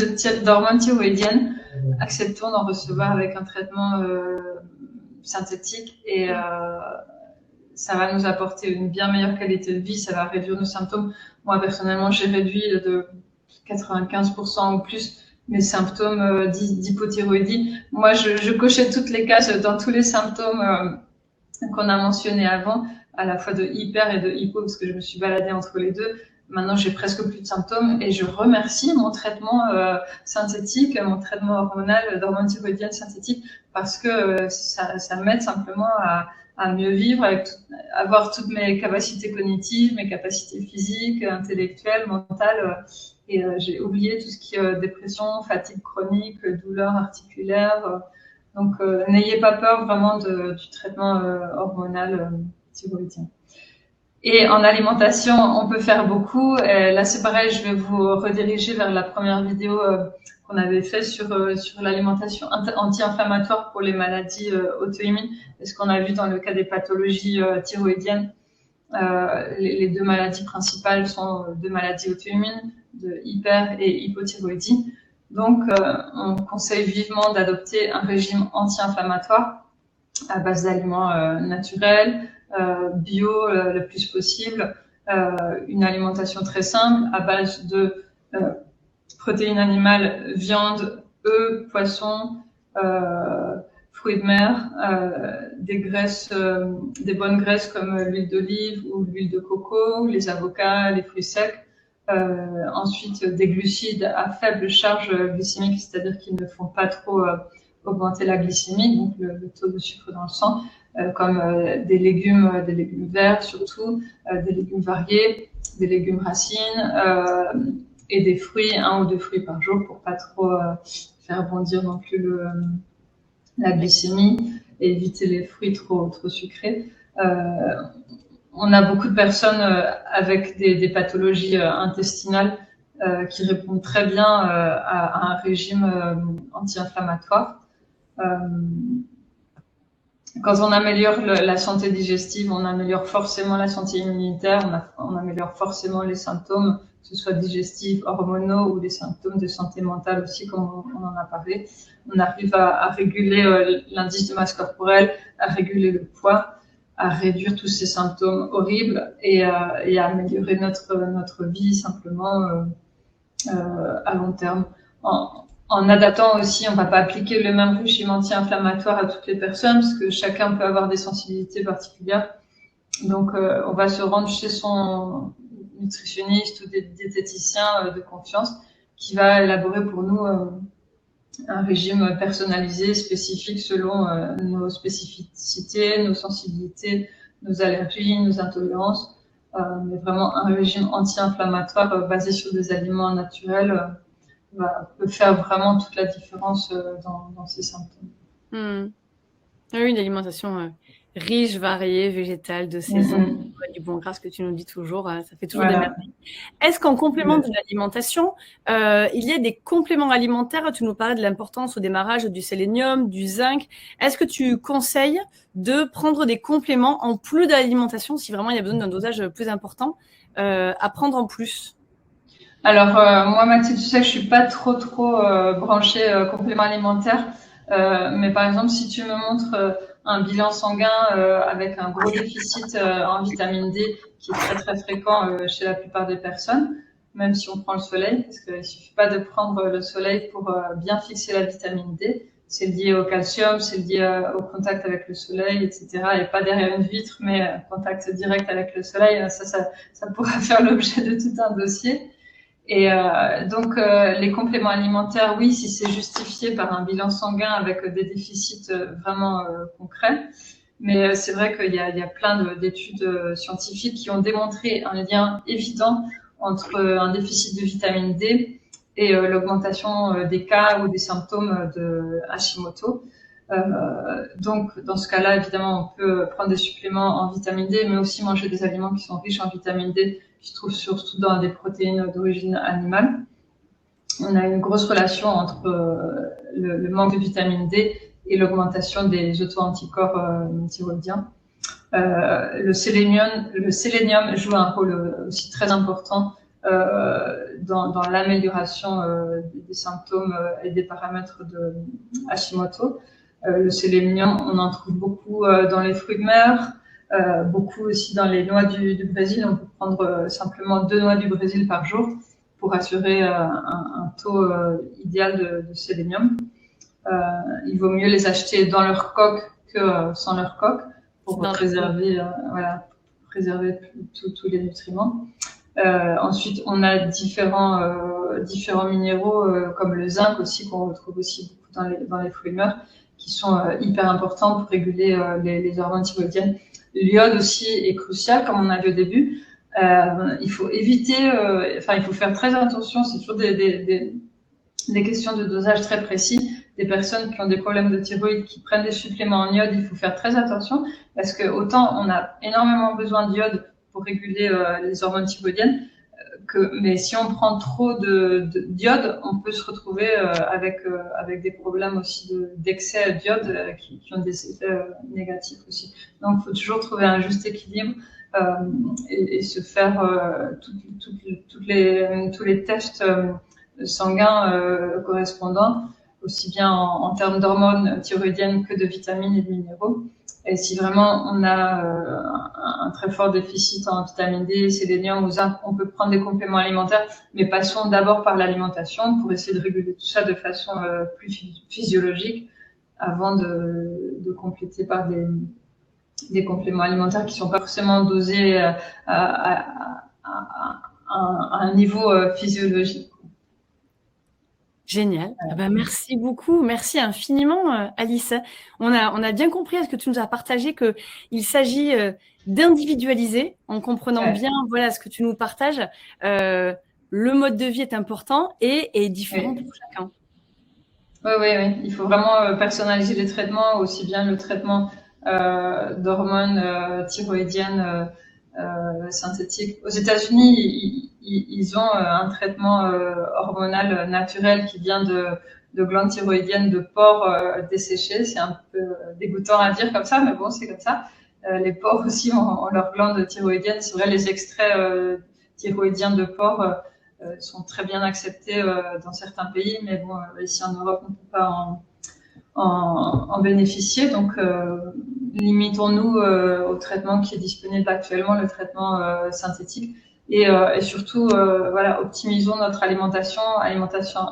d'hormones thyroïdiennes, acceptons d'en recevoir avec un traitement synthétique et ça va nous apporter une bien meilleure qualité de vie, ça va réduire nos symptômes. Moi, personnellement, j'ai réduit de 95% ou plus mes symptômes d'hypothyroïdie. Moi, je cochais toutes les cases dans tous les symptômes qu'on a mentionnés avant, à la fois de hyper et de hypo, parce que je me suis baladée entre les deux. Maintenant, j'ai presque plus de symptômes et je remercie mon traitement synthétique, mon traitement hormonal d'hormones thyroïdiennes synthétiques, parce que ça m'aide simplement à mieux vivre, avoir toutes mes capacités cognitives, mes capacités physiques, intellectuelles, mentales. Et j'ai oublié tout ce qui est dépression, fatigue chronique, douleurs articulaires. Donc, n'ayez pas peur vraiment du traitement hormonal thyroïdien. Et en alimentation, on peut faire beaucoup. Là, c'est pareil, je vais vous rediriger vers la première vidéo qu'on avait fait sur l'alimentation anti-inflammatoire pour les maladies auto-immunes. Et ce qu'on a vu dans le cas des pathologies thyroïdiennes, les deux maladies principales sont deux maladies auto-immunes, de hyper et hypothyroïdie. Donc, on conseille vivement d'adopter un régime anti-inflammatoire à base d'aliments naturels, bio le plus possible, une alimentation très simple à base de protéines animales, viande, œufs, poissons, fruits de mer, des graisses, des bonnes graisses comme l'huile d'olive ou l'huile de coco, les avocats, les fruits secs. Ensuite, des glucides à faible charge glycémique, c'est-à-dire qu'ils ne font pas trop augmenter la glycémie, donc le taux de sucre dans le sang, comme des légumes verts surtout, des légumes variés, des légumes racines et des fruits, 1 ou 2 fruits par jour pour pas trop faire bondir non plus la glycémie et éviter les fruits trop sucrés. On a beaucoup de personnes avec des pathologies intestinales qui répondent très bien à un régime anti-inflammatoire. Quand on améliore la santé digestive, on améliore forcément la santé immunitaire, on améliore forcément les symptômes, que ce soit digestifs, hormonaux ou des symptômes de santé mentale aussi, comme on en a parlé. On arrive à réguler l'indice de masse corporelle, à réguler le poids, à réduire tous ces symptômes horribles et à améliorer notre vie simplement à long terme. En adaptant aussi, on ne va pas appliquer le même régime anti-inflammatoire à toutes les personnes parce que chacun peut avoir des sensibilités particulières. Donc, on va se rendre chez son nutritionniste ou diététicien de confiance qui va élaborer pour nous un régime personnalisé, spécifique selon nos spécificités, nos sensibilités, nos allergies, nos intolérances. Mais vraiment un régime anti-inflammatoire basé sur des aliments naturels peut faire vraiment toute la différence dans ces symptômes. Oui, une alimentation riche, variée, végétale, de saison, du bon gras, ce que tu nous dis toujours, ça fait toujours des merveilles. Est-ce qu'en complément de l'alimentation, il y a des compléments alimentaires? Tu nous parlais de l'importance au démarrage du sélénium, du zinc. Est-ce que tu conseilles de prendre des compléments en plus de l'alimentation si vraiment il y a besoin d'un dosage plus important à prendre en plus? Alors, moi, Mathilde, tu sais que je suis pas trop branchée complément alimentaire. Mais par exemple, si tu me montres un bilan sanguin avec un gros déficit en vitamine D qui est très fréquent chez la plupart des personnes, même si on prend le soleil, parce qu'il suffit pas de prendre le soleil pour bien fixer la vitamine D. C'est lié au calcium, c'est lié au contact avec le soleil, etc. Et pas derrière une vitre, mais contact direct avec le soleil. Ça pourra faire l'objet de tout un dossier. Et donc les compléments alimentaires, oui, si c'est justifié par un bilan sanguin avec des déficits vraiment concrets. Mais c'est vrai qu'il y a plein d'études scientifiques qui ont démontré un lien évident entre un déficit de vitamine D et l'augmentation des cas ou des symptômes de Hashimoto. Donc, dans ce cas-là, évidemment, on peut prendre des suppléments en vitamine D, mais aussi manger des aliments qui sont riches en vitamine D, qui se trouvent surtout dans des protéines d'origine animale. On a une grosse relation entre le manque de vitamine D et l'augmentation des auto-anticorps thyroïdiens. Le sélénium joue un rôle aussi très important dans l'amélioration des symptômes et des paramètres de Hashimoto. Le sélénium, on en trouve beaucoup dans les fruits de mer, beaucoup aussi dans les noix du Brésil. On peut prendre simplement 2 noix du Brésil par jour pour assurer un taux idéal de sélénium. Il vaut mieux les acheter dans leur coque que sans leur coque pour préserver tous les nutriments. Ensuite, on a différents minéraux comme le zinc aussi qu'on retrouve aussi beaucoup dans les fruits de mer qui sont hyper importants pour réguler les hormones thyroïdiennes. L'iode aussi est crucial, comme on a vu au début. Il faut éviter, il faut faire très attention. C'est toujours des questions de dosage très précis. Des personnes qui ont des problèmes de thyroïde, qui prennent des suppléments en iode, il faut faire très attention parce que autant on a énormément besoin d'iode pour réguler les hormones thyroïdiennes, mais si on prend trop d'iode, on peut se retrouver avec des problèmes aussi d'excès d'iode qui ont des effets négatifs aussi. Donc, il faut toujours trouver un juste équilibre et se faire tous les tests sanguins correspondants, aussi bien en termes d'hormones thyroïdiennes que de vitamines et de minéraux. Et si vraiment on a un très fort déficit en vitamine D, sélénium ou zinc, on peut prendre des compléments alimentaires, mais passons d'abord par l'alimentation pour essayer de réguler tout ça de façon plus physiologique avant de compléter par des compléments alimentaires qui sont pas forcément dosés à un niveau physiologique. Génial. Merci beaucoup. Merci infiniment, Alice. On a bien compris à ce que tu nous as partagé qu'il s'agit d'individualiser en comprenant bien ce que tu nous partages. Le mode de vie est important et est différent pour chacun. Oui. Il faut vraiment personnaliser les traitements, aussi bien le traitement d'hormones thyroïdiennes synthétiques. Aux États-Unis, ils ont un traitement hormonal naturel qui vient de glandes thyroïdiennes de porcs desséchés. C'est un peu dégoûtant à dire comme ça, mais bon, c'est comme ça. Les porcs aussi ont leurs glandes thyroïdiennes. C'est vrai, les extraits thyroïdiens de porcs sont très bien acceptés dans certains pays, mais bon, ici en Europe, on ne peut pas en bénéficier. Donc, limitons-nous au traitement qui est disponible actuellement, le traitement synthétique. Et surtout, optimisons notre alimentation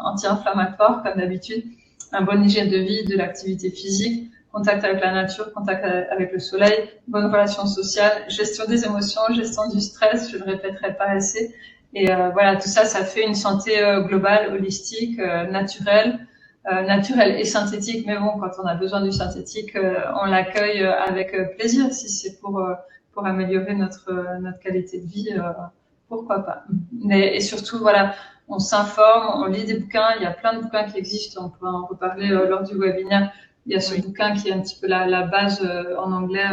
anti-inflammatoire, comme d'habitude, un bon hygiène de vie, de l'activité physique, contact avec la nature, contact avec le soleil, bonne relation sociale, gestion des émotions, gestion du stress, je le répéterai pas assez. Et tout ça, ça fait une santé globale, holistique, naturelle et synthétique. Mais bon, quand on a besoin du synthétique, on l'accueille avec plaisir. Si c'est pour améliorer notre qualité de vie, pourquoi pas. Et surtout, on s'informe, on lit des bouquins. Il y a plein de bouquins qui existent. On pourra en reparler lors du webinaire. Il y a ce bouquin qui est un petit peu la base en anglais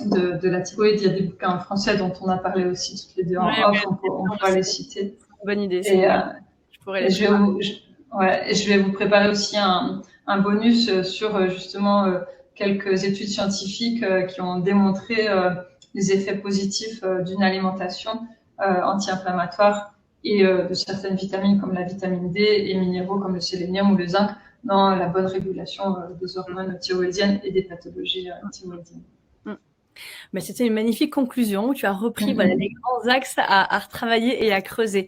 de la thyroïde. Il y a des bouquins en français dont on a parlé aussi toutes les deux en off. On pourra les citer. Bonne idée. Je pourrais les je vais vous préparer aussi un bonus sur justement quelques études scientifiques qui ont démontré les effets positifs d'une alimentation anti-inflammatoire et de certaines vitamines comme la vitamine D et minéraux comme le sélénium ou le zinc dans la bonne régulation des hormones thyroïdiennes et des pathologies thyroïdiennes. Mais c'était une magnifique conclusion où tu as repris les grands axes à retravailler et à creuser.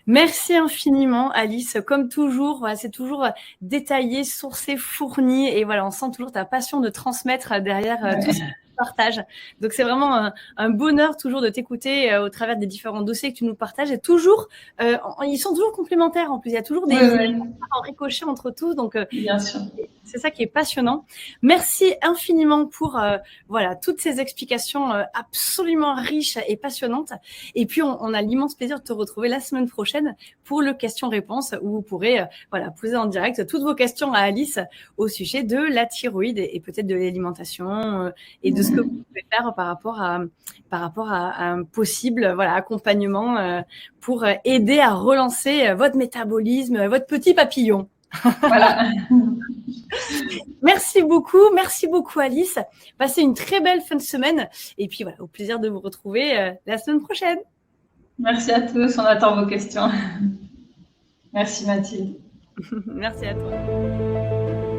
Merci infiniment, Alice. Comme toujours, voilà, c'est toujours détaillé, sourcé, fourni. Et voilà, on sent toujours ta passion de transmettre derrière tout ce que tu partages. Donc, c'est vraiment un bonheur toujours de t'écouter au travers des différents dossiers que tu nous partages. Et toujours, ils sont toujours complémentaires en plus. Il y a toujours des en ricochet entre tous. Donc, bien sûr. C'est ça qui est passionnant. Merci infiniment pour toutes ces explications absolument riches et passionnantes. Et puis, on a l'immense plaisir de te retrouver la semaine prochaine pour le question-réponse où vous pourrez poser en direct toutes vos questions à Alice au sujet de la thyroïde et peut-être de l'alimentation et de ce que vous pouvez faire par rapport à un possible accompagnement pour aider à relancer votre métabolisme, votre petit papillon. Voilà. Merci beaucoup Alice. Passez une très belle fin de semaine et puis au plaisir de vous retrouver la semaine prochaine. Merci à tous, on attend vos questions. Merci Mathilde. Merci à toi.